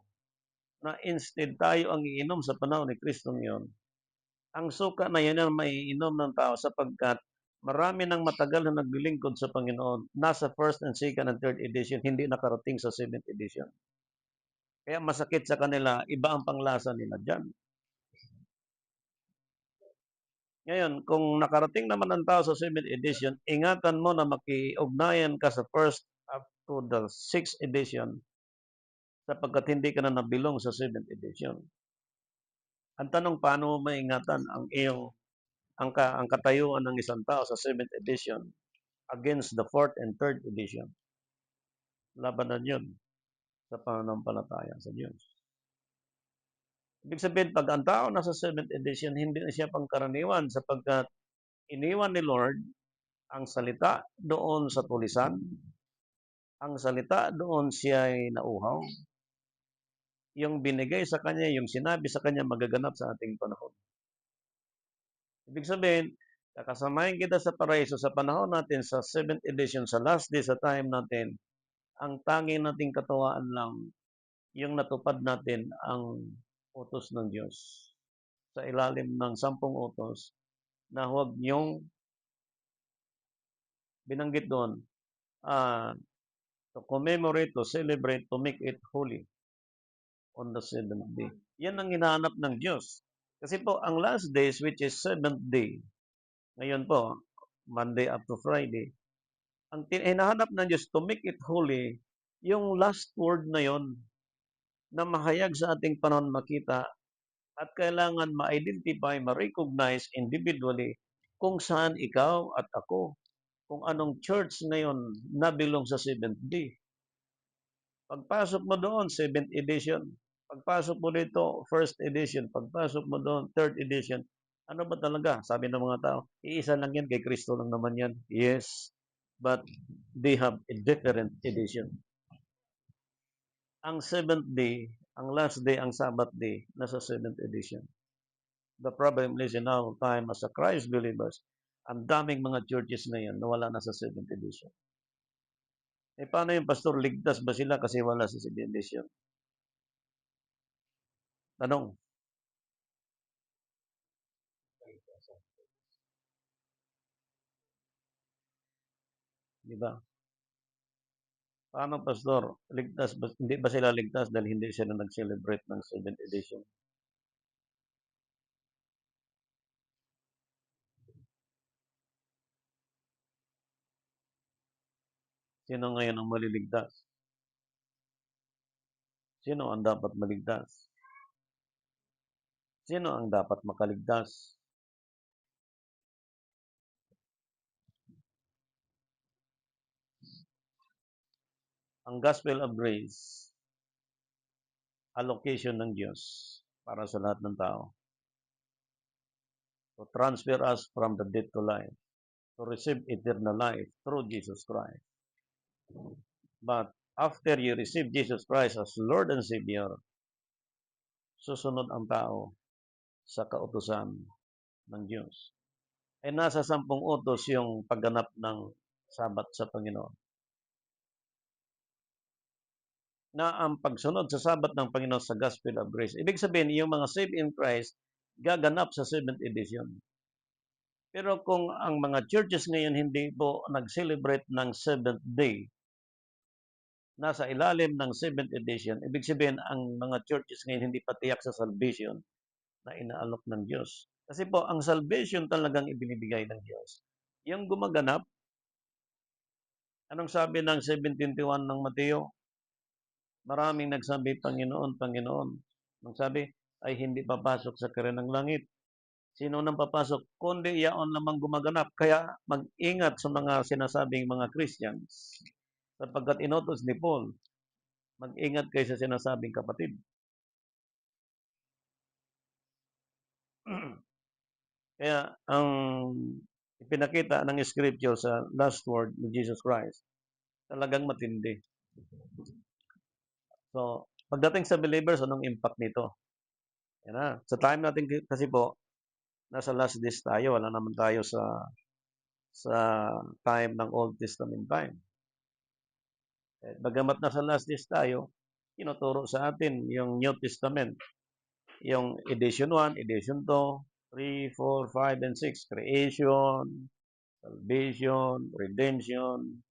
na instead tayo ang iinom sa panahon ni Kristo ngayon. Ang suka na yan ang maiinom ng tao sapagkat marami ng matagal na naglilingkod sa Panginoon. Nasa first and second and third edition, hindi nakarating sa seventh edition. Kaya masakit sa kanila, iba ang panglasa nila dyan. Ngayon, kung nakarating naman ang tao sa 7th edition, ingatan mo na makiugnayan ka sa first up to the 6th edition sapagkat hindi ka na nabilong sa 7th edition. Ang tanong, paano mo maingatan ang katayuan ng isang tao sa 7th edition against the 4th and 3rd edition? Labanan yun sa pananampalataya sa Diyos. Ibig sabihin, pag ang tao nasa 7th edition, hindi na siya pangkaraniwan sapagkat iniwan ni Lord ang salita doon sa tulisan, ang salita doon siya ay nauhaw, yung binigay sa kanya, yung sinabi sa kanya magaganap sa ating panahon. Ibig sabihin, kakasamahin kita sa paraiso sa panahon natin sa 7th edition, sa last day, sa time natin, ang tanging nating katuwaan lang, yung natupad natin ang utos ng Diyos sa ilalim ng 10 utos na huwag niyong binanggit doon, to commemorate, to celebrate, to make it holy on the 7th day. Yan ang hinahanap ng Diyos. Kasi po, ang last days, which is 7th day, ngayon po, Monday up to Friday, ang hinahanap ng Diyos to make it holy, yung last word na yon na mahayag sa ating panahon makita at kailangan ma-identify, ma-recognize individually kung saan ikaw at ako, kung anong church ngayon nabilong sa 7th day. Pagpasok mo doon, 7th edition. Pagpasok mo dito, 1st edition. Pagpasok mo doon, 3rd edition. Ano ba talaga? Sabi ng mga tao, iisa lang yan, kay Kristo lang naman yan. Yes, but they have a different edition. Ang 7th day, ang last day, ang Sabbath day, nasa 7th edition. The problem is in our time as a Christ believers, ang daming mga churches ngayon na wala na sa 7th edition. Eh paano yung pastor, ligtas ba sila kasi wala sa 7th edition? Tanong. Di ba? Paano, pastor? Ligtas ba, hindi ba sila ligtas dahil hindi sila nag-celebrate ng 7th edition? Sino ngayon ang maliligtas? Sino ang dapat maligtas? Sino ang dapat makaligtas? Ang Gospel of Grace, allocation ng Diyos para sa lahat ng tao. To transfer us from the death to life, to receive eternal life through Jesus Christ. But after you receive Jesus Christ as Lord and Savior, susunod ang tao sa kautusan ng Diyos. Ay nasa 10 utos yung pagganap ng Sabat sa Panginoon. Na ang pagsunod sa Sabat ng Panginoon sa Gospel of Grace. Ibig sabihin, yung mga saved in Christ, gaganap sa 7th edition. Pero kung ang mga churches ngayon hindi po nag-celebrate ng 7th day, nasa ilalim ng 7th edition, ibig sabihin, ang mga churches ngayon hindi patiyak sa salvation na inaalok ng Diyos. Kasi po, ang salvation talagang ibinibigay ng Diyos. Yung gumaganap, anong sabi ng 17:21 ng Mateo? Maraming nagsabi, Panginoon, Panginoon. Ang sabi, ay hindi papasok sa kare ng langit. Sino nang papasok? Kundi yaon lamang gumaganap. Kaya mag-ingat sa mga sinasabing mga Christians. Sapagkat inutos ni Paul, mag-ingat kayo sa sinasabing kapatid. Kaya ang ipinakita ng Scripture sa last word ni Jesus Christ, talagang matindi. So, pagdating sa believers, anong impact nito? Yan na. Sa time natin kasi po, nasa last days tayo. Wala naman tayo sa time ng Old Testament time. Bagamat nasa last days tayo, tinuturo sa atin yung New Testament. Yung edition 1, edition 2, 3, 4, 5, and 6. Creation, salvation, redemption,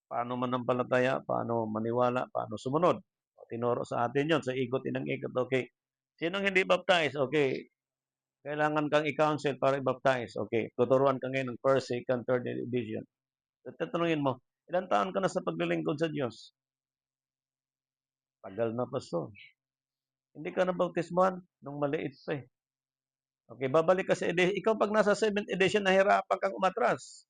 paano manampalataya, paano maniwala, paano sumunod. Tinuro sa atin yon sa ikot ng ikot. Okay. Sinong hindi baptize? Okay. Kailangan kang i-counsel para i-baptize. Okay. Tuturuan ka ngayon ng first, second, third edition. Tatanungin mo, ilang taon ka na sa paglilingkod sa Diyos? Tagal na, pastor. Hindi ka nabautismuhan nung maliit pa eh. Okay, babalik ka sa edition. Ikaw pag nasa 7th edition, nahirapan kang umatras.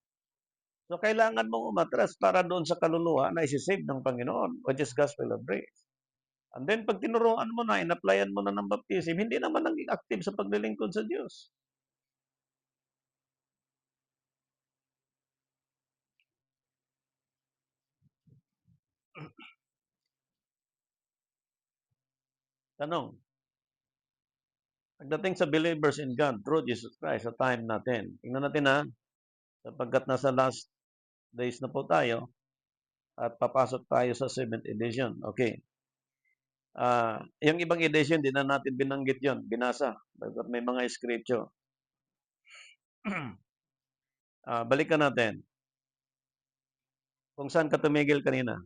So, kailangan mong umatras para doon sa kaluluwa na isi-save ng Panginoon, which is gospel of grace. And then, pag tinuruan mo na, in-applyan mo na ng baptism, hindi naman naging active sa paglilingkod sa Diyos. Tanong, pagdating sa believers in God through Jesus Christ sa time natin, tingnan natin ha, sapagkat nasa last days na po tayo at papasok tayo sa 7th edition. Okay. Yung ibang edition, di na natin binanggit yon, binasa. May mga scripture. Balikan natin. Kung saan ka tumigil kanina.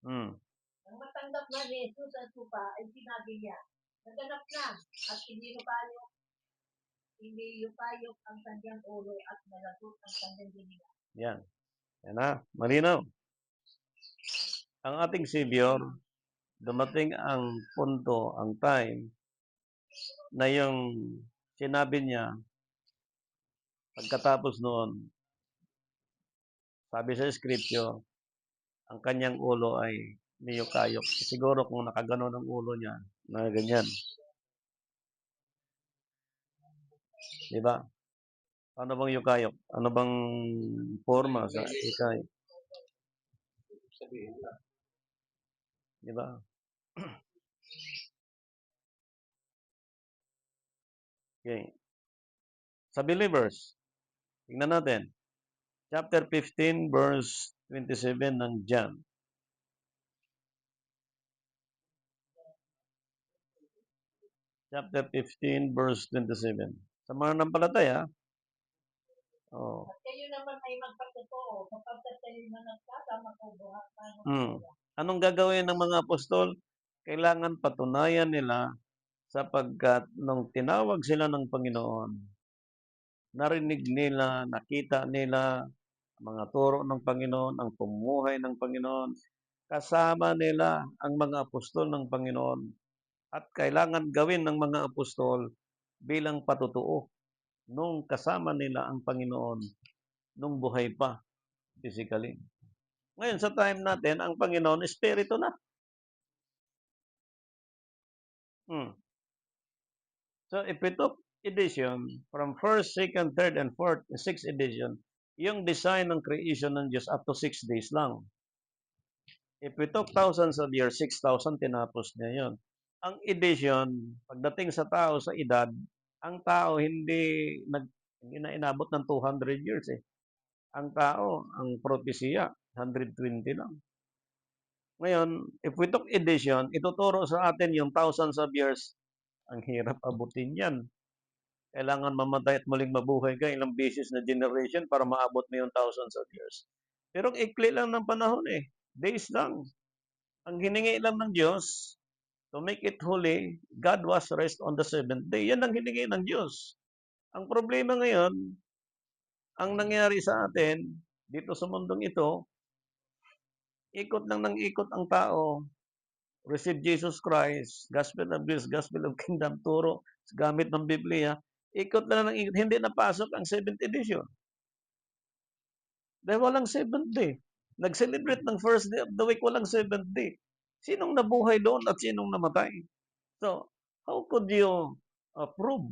Nang matanggap na ni Jesus ang tupa, ay sinabi niya, naganap na at hindi yupayok ang kanyang ulo at malagot ang kanyang dininga. Yan. Yan na. Malinaw. Ang ating Savior, dumating ang punto, ang time, na yung sinabi niya, pagkatapos noon, sabi sa scripture, ang kanyang ulo ay niyukayok. Siguro kung nakaganon ang ulo niya, na ganyan. Diba? Ano bang yukayok? Ano bang forma sa yukayok? Diba? Okay. Sa believers, tingnan natin. Chapter 15, verse 27 ng John. Chapter 15, verse 27. Sa mga nampalataya, At kayo naman ay magpatotoo, kapagkat kayo na nagkasama ko buhat anong gagawin ng mga apostol? Kailangan patunayan nila sapagkat nung tinawag sila ng Panginoon, narinig nila, nakita nila mga turo ng Panginoon, ang pumuhay ng Panginoon, kasama nila ang mga apostol ng Panginoon at kailangan gawin ng mga apostol bilang patutuo nung kasama nila ang Panginoon nung buhay pa physically. Ngayon, sa time natin, ang Panginoon, Espiritu na. So, if we took edition from 1st, 2nd, 3rd, and 4th, 6th edition, yung design ng creation ng Diyos up to 6 days lang. If we took thousands of years, 6,000, tinapos niya yun. Ang edition, pagdating sa tao sa edad, ang tao hindi na inabot ng 200 years eh. Ang tao, ang propesya, 120 lang. Ngayon, if we took edition, ituturo sa atin yung thousands of years. Ang hirap abutin yan. Kailangan mamatay at muling mabuhay ka ilang beses na generation para maabot mo yung thousands of years. Pero ikli lang ng panahon eh. Days lang. Ang hiningi lang ng Diyos, to make it holy, God was rest on the 7th day. Yan ang hiningi ng Diyos. Ang problema ngayon, ang nangyari sa atin, dito sa mundong ito, ikot lang ng ikot ang tao, receive Jesus Christ, gospel of grace, gospel of kingdom, turo, gamit ng Biblia, ikot lang ng ikot, hindi napasok ang 7th edition. Dahil walang 7th day. Nag-celebrate ng first day of the week, walang 7th day. Sinong nabuhay doon at sinong namatay? So, How could you prove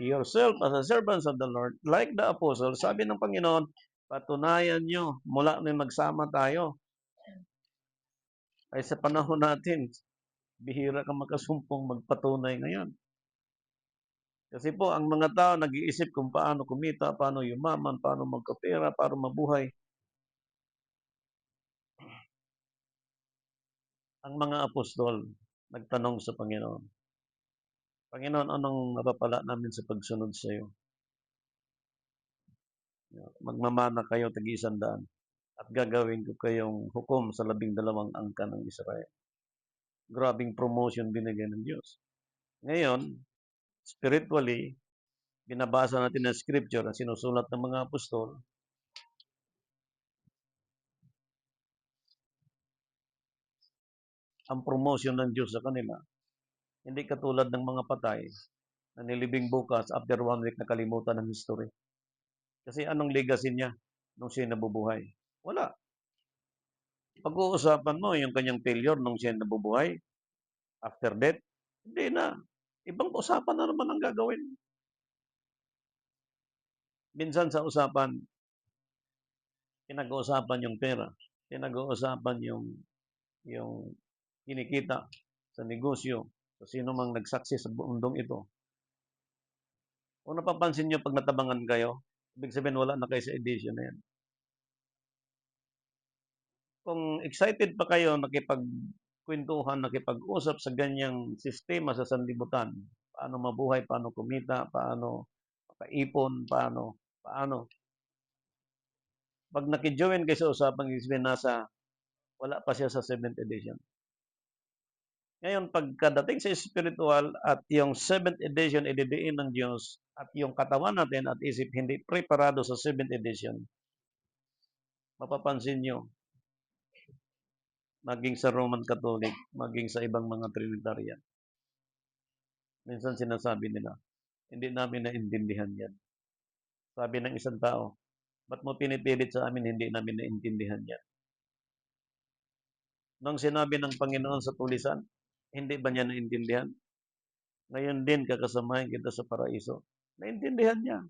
yourself as a servants of the Lord? Like the apostle, sabi ng Panginoon, patunayan nyo mula nung magsama tayo. Ay sa panahon natin, bihira ka makasumpong magpatunay ngayon. Kasi po, ang mga tao nag-iisip kung paano kumita, paano yumaman, paano magkapera, paano mabuhay. Ang mga apostol, nagtanong sa Panginoon, Panginoon, anong napapala namin sa pagsunod sa iyo? Magmamana kayo tag-100 at gagawin ko kayong hukom sa 12 angkan ng Israel. Grabing promotion binigay ng Diyos. Ngayon, spiritually, binabasa natin ang scripture na sinusulat ng mga apostol, ang promotion ng Diyos sa kanila. Hindi katulad ng mga patay na nilibing bukas after 1 week na kalimutan ng history. Kasi anong legacy niya nung siya nabubuhay? Wala. Pag-uusapan mo yung kanyang failure nung siya nabubuhay after death, hindi na. Ibang usapan na naman ang gagawin. Minsan sa usapan, pinag-uusapan yung pera, pinag-uusapan yung kinikita sa negosyo, sa sino mang nagsaksi sa mundong ito. Kung napapansin nyo, pag natabangan kayo, ibig sabihin wala na kayo sa edition na yan. Kung excited pa kayo nakipagkwentuhan, nakipag-usap sa ganyang sistema sa sanlibutan, paano mabuhay, paano kumita, paano makaipon, paano. Pag nakijoin kayo sa usapang isbin, wala pa siya sa 7th edition. Ngayon, pagkadating sa spiritual at yung 7th edition ididiin ng Diyos at yung katawan natin at isip hindi preparado sa 7th edition, mapapansin nyo, maging sa Roman Catholic, maging sa ibang mga Trinitarian. Minsan sinasabi nila, hindi namin naintindihan yan. Sabi ng isang tao, ba't mo pinipilit sa amin, hindi namin naintindihan yan? Nung sinabi ng Panginoon sa tulisan, hindi ba niya naintindihan? Ngayon din, kakasamahin kita sa paraiso. Naintindihan niya.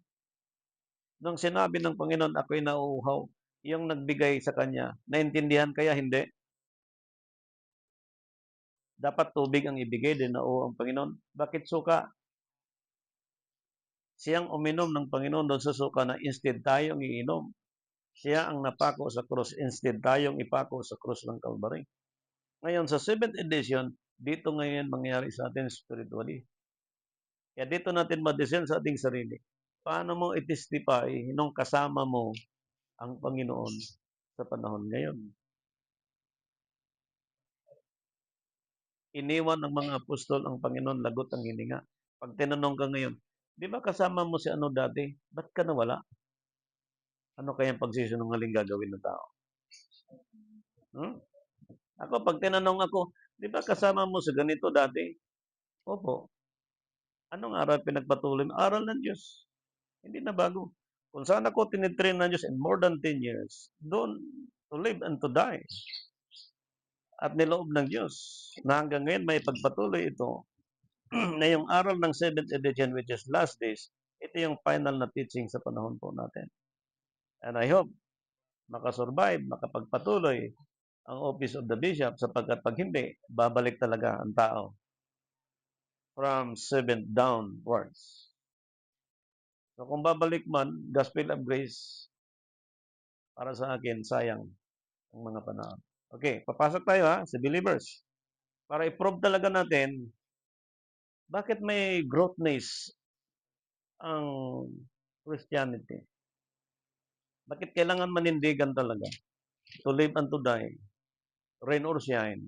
Nung sinabi ng Panginoon, ako'y nauuhaw, yung nagbigay sa kanya, naintindihan kaya hindi? Dapat tubig ang ibigay, din nauuhaw ang Panginoon. Bakit suka? Siyang uminom ng Panginoon doon sa suka na instead tayong iinom. Siya ang napako sa krus, instead tayong ipako sa krus ng Calvary. Ngayon, sa 7th edition, dito ngayon mangyayari sa atin spiritually. Kaya dito natin ma-discern sa ating sarili. Paano mo i-testify nung kasama mo ang Panginoon sa panahon ngayon? Iniwan ng mga apostol ang Panginoon, lagot ang hininga. Pag tinanong ka ngayon, di ba kasama mo si ano dati? Ba't ka nawala? Ano kayang pagsisinungaling gagawin ng tao? Ako, pag tinanong ako, di ba kasama mo sa ganito dati? Opo. Anong aral pinagpatuloy mo? Aral ng Diyos. Hindi na bago. Kung saan ako tinitrain ng Diyos in more than 10 years, doon to live and to die. At niloob ng Diyos na hanggang ngayon may pagpatuloy ito na yung aral ng 7th edition, which is last days, ito yung final na teaching sa panahon po natin. And I hope makasurvive, makapagpatuloy ang office of the bishop sapagkat pag hindi, babalik talaga ang tao from 7th downwards. So kung babalik man, gospel of grace, para sa akin, sayang ang mga panahon. Okay, papasok tayo sa believers. Para i-prove talaga natin, bakit may growthness ang Christianity? Bakit kailangan manindigan talaga? To live and to die, rain or shine.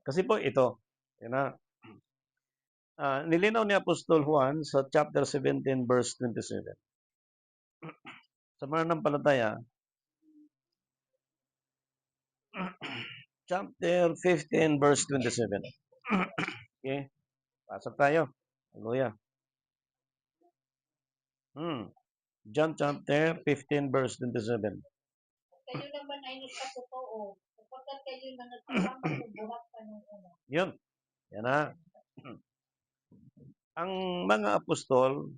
Kasi po ito, nilinaw ni Apostol Juan sa chapter 17 verse 27. Sa mananampalataya, chapter 15 verse 27. Okay? Pasok tayo. Hallelujah. John chapter 15 verse 27. Kayo naman ay nagkatotoo, sapagkat kayo na nagkasama sa buhat pa ng una. Yun. Yan na. Ang mga apostol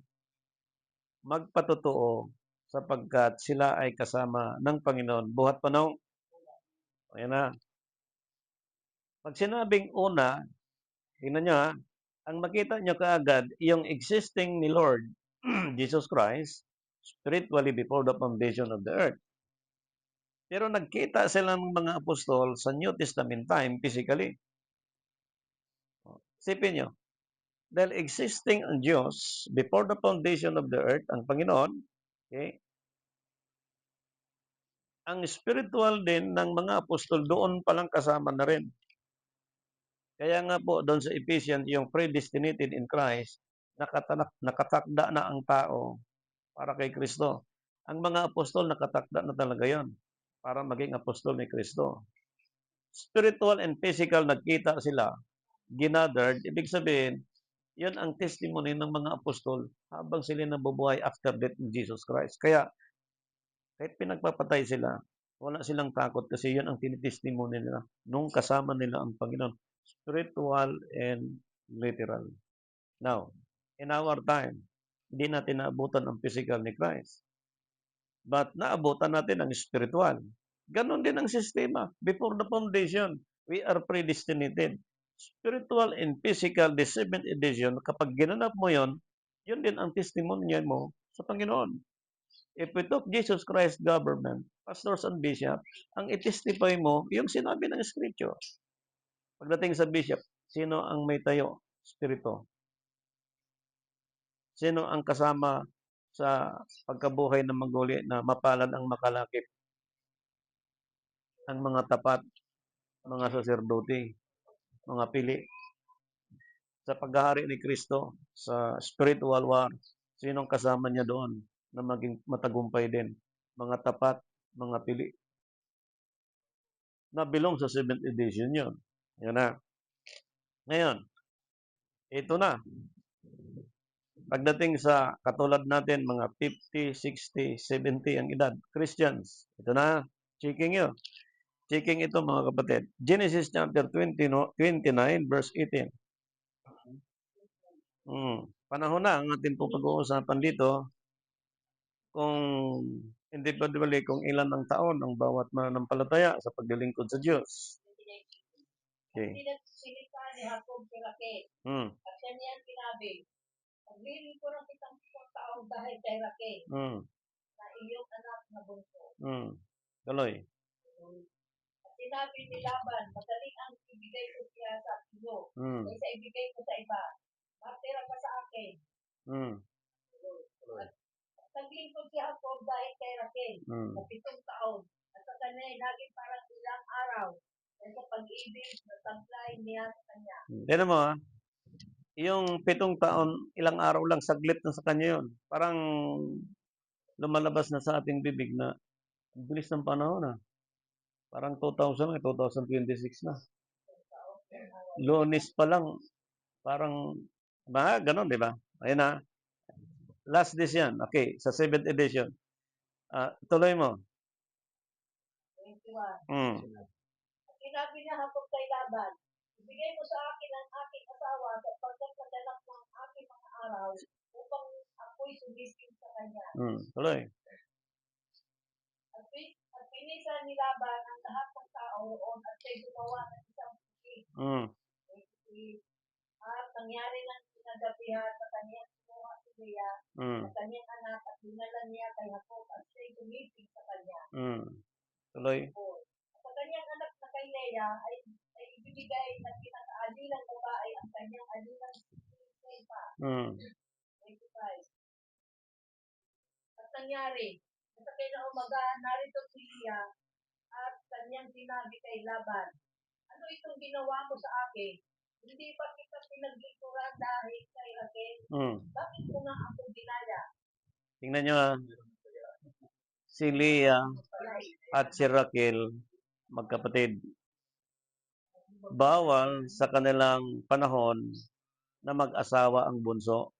magpatotoo sapagkat sila ay kasama ng Panginoon buhat panahon. Ayan na. Pag sinabing una, tingnan nyo ang makita nyo kaagad, yung existing ni Lord Jesus Christ, spiritually before the foundation of the earth. Pero nagkita sila ng mga apostol sa New Testament time, physically. Isipin nyo, dahil existing ang Diyos before the foundation of the earth, ang Panginoon, okay, ang spiritual din ng mga apostol doon palang kasama na rin. Kaya nga po doon sa Ephesians, yung predestinated in Christ, nakatakda na ang tao para kay Kristo. Ang mga apostol nakatakda na talaga yon para maging apostol ni Kristo. Spiritual and physical, nagkita sila, ginathered, ibig sabihin, yun ang testimony ng mga apostol habang sila nabubuhay after death in Jesus Christ. Kaya, kahit pinagpapatay sila, wala silang takot kasi yun ang tinitestimony nila nung kasama nila ang Panginoon. Spiritual and literal. Now, in our time, hindi natin naabutan ang physical ni Christ. But naabutan natin ang spiritual. Ganon din ang sistema. Before the foundation, we are predestinated. Spiritual and physical, the 7th edition, kapag ginanap mo yon, yun din ang testimony mo sa Panginoon. If we took Jesus Christ government, pastors and bishop, ang i-testify mo, yung sinabi ng Scripture. Pagdating sa bishop, sino ang may tayo? Spirito. Sino ang kasama sa pagkabuhay ng maguli na mapalad ang makalakip? Ang mga tapat, mga saserdote, mga pili. Sa paghahari ni Kristo, sa spiritual war, sinong kasama niya doon na maging matagumpay din? Mga tapat, mga pili. Nabilong sa 7th edition yun. Yan na. Ngayon, ito na. Pagdating sa katulad natin, mga 50, 60, 70 ang edad, Christians. Ito na, checking yun. Checking ito mga kapatid. Genesis chapter 29, verse 18. Panahon na ang ating pag-uusapan dito kung individually kung ilan ang taon ang bawat mananampalataya sa paglilingkod sa Diyos. Okay. Sinita ni Jacob kay Raquel. At kanya sinabi, paglilin ko ng isang taong dahil kay Raquel na iyong anak na bunso. Tuloy. At sinabi ni Laban, madaling ang ibigay ko siya sa iyo, kaysa ibigay ko sa iba. Matira ka sa akin. At naglingkod si Jacob dahil kay Raquel na 7 taon. At sa kanya ay naging parang ilang araw sa pag-ibig na taglay niya sa kanya. Tignan mo yung 7 taon, ilang araw lang, saglit na sa kanya yun. Parang lumalabas na sa ating bibig na bilis ng panahon na. Parang 2026 na. Lunes pa lang, parang, ganon, di ba? Ayun na. Last days yan. Okay, sa 7th edition. Tuloy mo. 21. Sinabi niya Jacob kay Laban, ibigay mo sa akin ang aking asawa sa pagkakalak ng aking mga araw upang ako'y sumising sa kanya. Tuloy. At pinisa ni Laban ang lahat ng tao roon at siya'y gumawa ng isang puti. At nangyari ng sinagabihan sa kanyang kinuha si Leah, sa kanyang anak at dinala niya kay Jacob at siya'y sumising sa kanya. Tuloy. Sa kanyang anak na kay Leah ay ibibigay na pinakaalilang babae ang kanyang alilang pa. 25. At nangyari, sa kinaumaga, narito si Leah at kanyang sinabi kay Laban, ano itong ginawa mo sa akin? Hindi ba kita pinaglikuran dahil kay Raquel? Bakit mo nga ako ginaya? Tingnan nyo si Leah at si Raquel, magkapatid. Bawal sa kanilang panahon na mag-asawa ang bunso.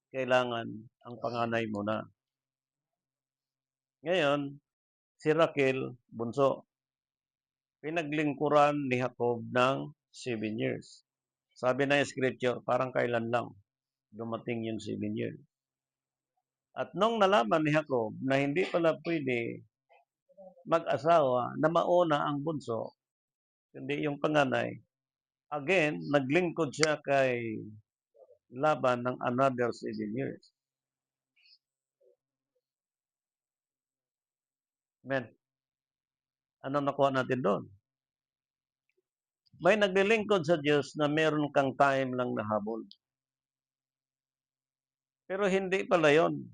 Kailangan ang panganay muna. Ngayon, si Raquel, bunso. Pinaglingkuran ni Jacob ng 7 years. Sabi ng scripture, parang kailan lang dumating yung 7 years. At nung nalaman ni Jacob na hindi pala pwede mag-asawa na mauna ang bunso, kundi yung panganay, again, naglingkod siya kay Laban ng another 7 years. Amen. Anong nakuha natin doon? May naglilingkod sa Diyos na meron kang time lang na habol. Pero hindi pala yon.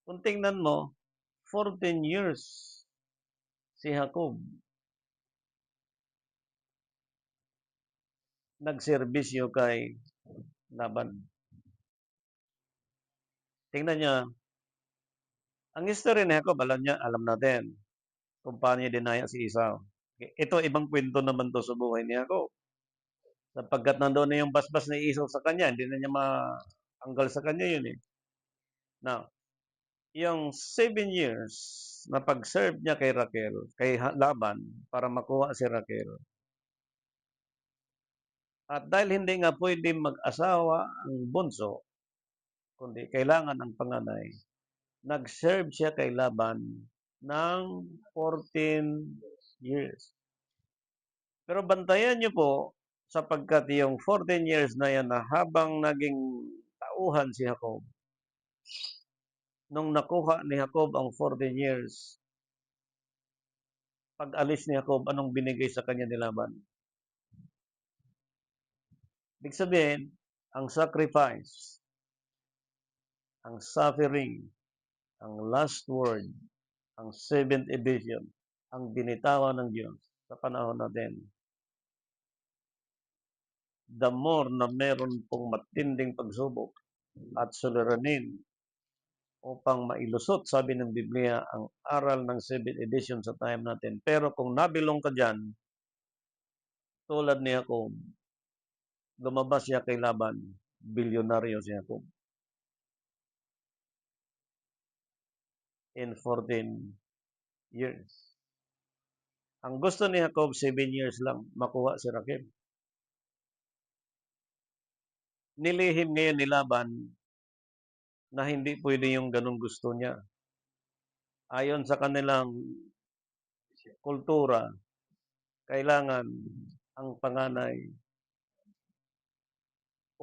Kung tingnan mo, 14 years si Jacob nagserbisyo kay Laban. Tingnan niya, ang history ni Jacob, alam natin kung paano niya dinaya si Esau. Ito, ibang kwento naman to sa buhay ni Jacob. Sapagkat nandoon na yung basbas ni Esau sa kanya, hindi na niya maanggal sa kanya yun eh. Now, yung 7 years na pag-serve niya kay Raquel, kay Laban, para makuha si Raquel. At dahil hindi nga pwede mag-asawa ang bunso, kundi kailangan ang panganay, nag-serve siya kay Laban ng 14 years. Pero bantayan niyo po, sapagkat yung 14 years na yan na habang naging tauhan si Jacob, nung nakuha ni Jacob ang 14 years, pag alis ni Jacob, anong binigay sa kanya ni Laban? Ibig sabihin, ang sacrifice, ang suffering, ang last word, ang 7th edition, ang binitawan ng Diyos sa panahon natin. The more na meron pong matinding pagsubok at suliranin upang mailusot, sabi ng Biblia, ang aral ng 7th edition sa time natin. Pero kung nabilong ka dyan, tulad ni Jacob, lumabas siya kay Laban, bilyonaryo si Jacob. In 14 years. Ang gusto ni Jacob, 7 years lang, makuha si Raquel. Nilihim ngayon ni Laban na hindi pwede yung ganung gusto niya. Ayon sa kanilang kultura, kailangan ang panganay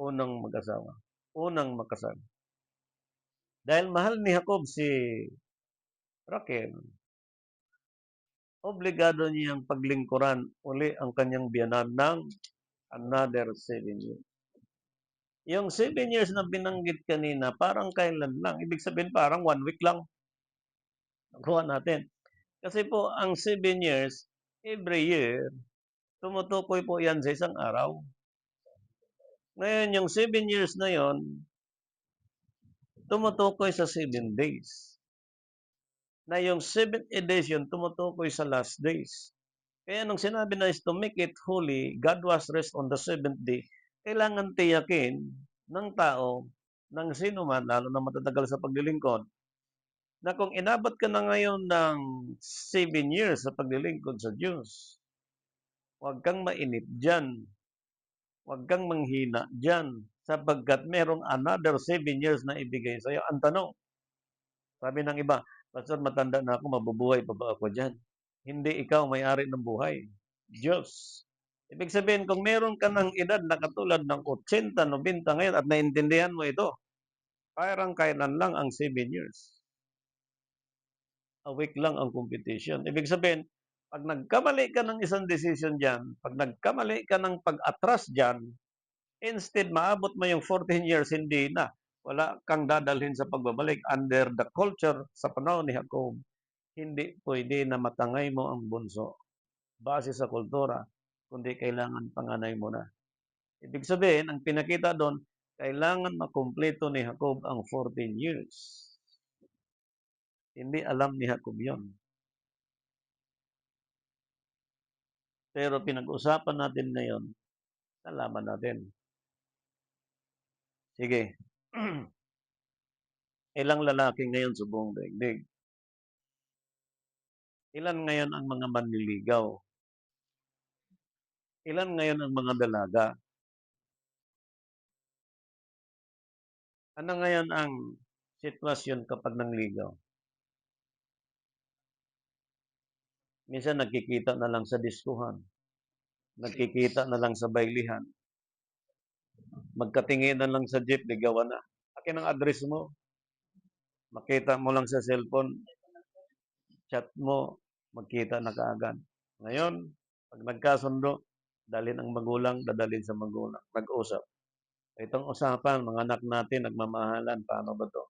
unang mag-asawa, unang makasal. Dahil mahal ni Jacob si Raquel, obligado niyang paglingkuran uli ang kanyang biyanan ng another 7 years. Yung 7 years na binanggit kanina, parang kailan lang. Ibig sabihin, parang 1 week lang. Nakuha natin. Kasi po, ang 7 years, every year, tumutukoy po yan sa isang araw. Ngayon, yung 7 years na yon, tumutukoy sa 7 days. Na yung 7th edition, tumutukoy sa last days. Kaya nung sinabi na is to make it holy, God was rest on the 7th day, kailangan tiyakin ng tao, ng sino man, lalo na matatagal sa paglilingkod, na kung inabot ka na ngayon ng 7 years sa paglilingkod sa Diyos, huwag kang mainip dyan. Huwag kang manghina dyan, sapagkat merong another 7 years na ibigay sa iyo. Ang tanong, sabi ng iba, Pastor, matanda na ako, mabubuhay pa ba ako dyan? Hindi ikaw may-ari ng buhay. Diyos. Ibig sabihin, kung meron ka ng edad na katulad ng 80, 90 ngayon at naintindihan mo ito, parang kailan lang ang 7 years. A week lang ang competition. Ibig sabihin, pag nagkamali ka ng isang decision dyan, pag nagkamali ka ng pag-atras dyan, instead maabot mo yung 14 years, hindi na. Wala kang dadalhin sa pagbabalik. Under the culture sa panahon ni Jacob, hindi pwede na matangay mo ang bunso base sa kultura, kundi kailangan panganay mo na. Ibig sabihin, ang pinakita doon, kailangan makumpleto ni Jacob ang 14 years. Hindi alam ni Jacob yon. Pero pinag-usapan natin ngayon, nalaman natin. Sige. Ilang lalaki ngayon sa buong daigdig? Ilan ngayon ang mga manliligaw? Ilan ngayon ang mga dalaga? Ano ngayon ang sitwasyon kapag nangligaw? Minsan nagkikita na lang sa diskuhan, nagkikita na lang sa bailihan, magkatingin na lang sa jeep, ligawan na. Akin ang address mo, makita mo lang sa cellphone, chat mo, magkita na kaagad. Ngayon, pag nagkasundo, dalhin ang magulang, dadalhin sa magulang, nag-usap. Itong usapan, mga anak natin, nagmamahalan, paano ba to?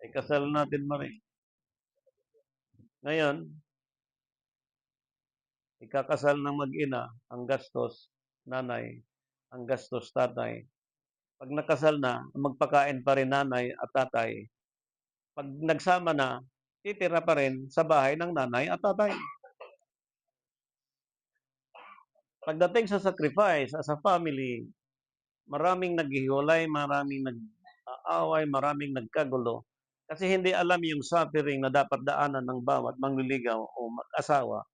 Ay kasal natin mari. Ngayon, ikakasal ng mag-ina, ang gastos, nanay, ang gastos, tatay. Pag nakasal na, magpakain pa rin nanay at tatay. Pag nagsama na, titira pa rin sa bahay ng nanay at tatay. Pagdating sa sacrifice as a family, maraming naghihiwalay, maraming nag-aaway, maraming nagkagulo. Kasi hindi alam yung suffering na dapat daanan ng bawat mangliligaw o mag-asawa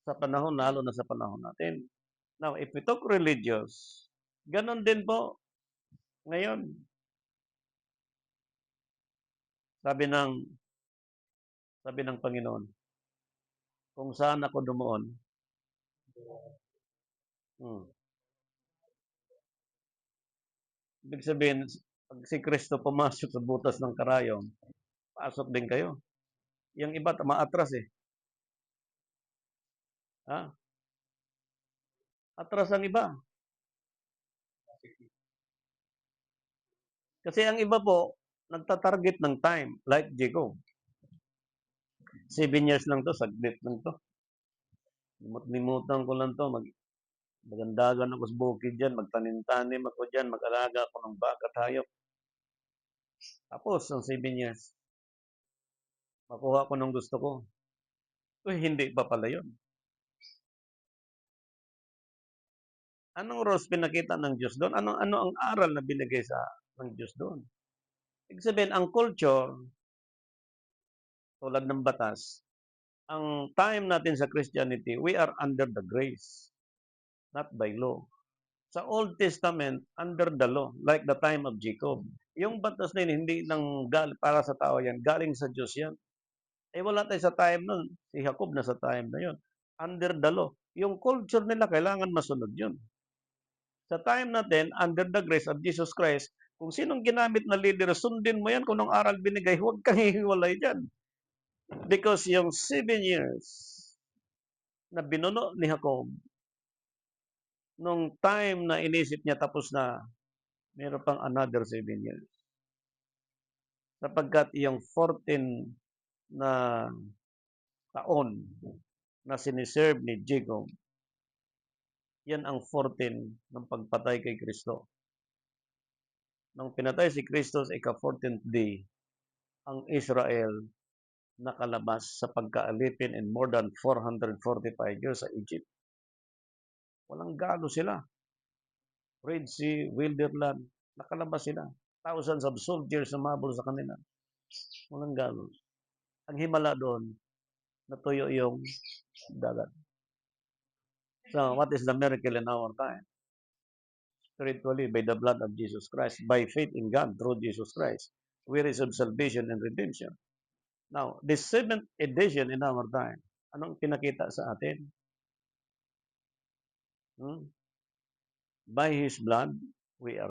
sa panahon, lalo na sa panahon natin. Now, if we talk religious, ganon din po ngayon. Sabi ng Panginoon, kung saan ako dumuon, ibig sabihin, pag si Kristo pumasok sa butas ng karayom, pasok din kayo. Yung iba, maatras eh. Ha? Atras ang iba. Kasi ang iba po, nagtatarget ng time, like Jacob. 7 years lang to, saglit lang to. Limutan ko lang to, magandagan ako sa bukid dyan, magtanim-tanim ako dyan, mag-alaga ako ng baka at hayop. Tapos, ang 7 years, makuha ko ng gusto ko. Hindi pa pala yun. Anong rules pinakita ng Diyos doon? Ano ang aral na binigay ng Diyos doon? Ibig sabihin, ang culture, tulad ng batas, ang time natin sa Christianity, we are under the grace, not by law. Sa Old Testament, under the law, like the time of Jacob. Yung batas na yun, hindi lang para sa tao yan, galing sa Diyos yan. Eh wala tayo sa time nun. Si Jacob na sa time na yun. Under the law. Yung culture nila, kailangan masunod yun. Sa time natin, under the grace of Jesus Christ, kung sinong ginamit na leader, sundin mo yan. Kung anong aral binigay, huwag kang hihiwalay dyan. Because yung 7 years na binuno ni Jacob, nung time na inisip niya tapos na, meron pang another 7 years. Sapagkat yung 14 na taon na siniserve ni Jacob, yan ang 14 ng pagpatay kay Kristo. Nang pinatay si Kristo sa ika-14th day, ang Israel nakalabas sa pagkaalipin in more than 445 years sa Egypt. Walang galo sila. Red Sea, Wilderland, nakalabas sila. Thousands of soldiers sumabol sa kanila. Walang galo. Ang himala doon, natuyo yung dagat. So, what is the miracle in our time? Spiritually, by the blood of Jesus Christ, by faith in God through Jesus Christ, we receive salvation and redemption. Now, the 7th edition in our time, anong pinakita sa atin? By His blood, we are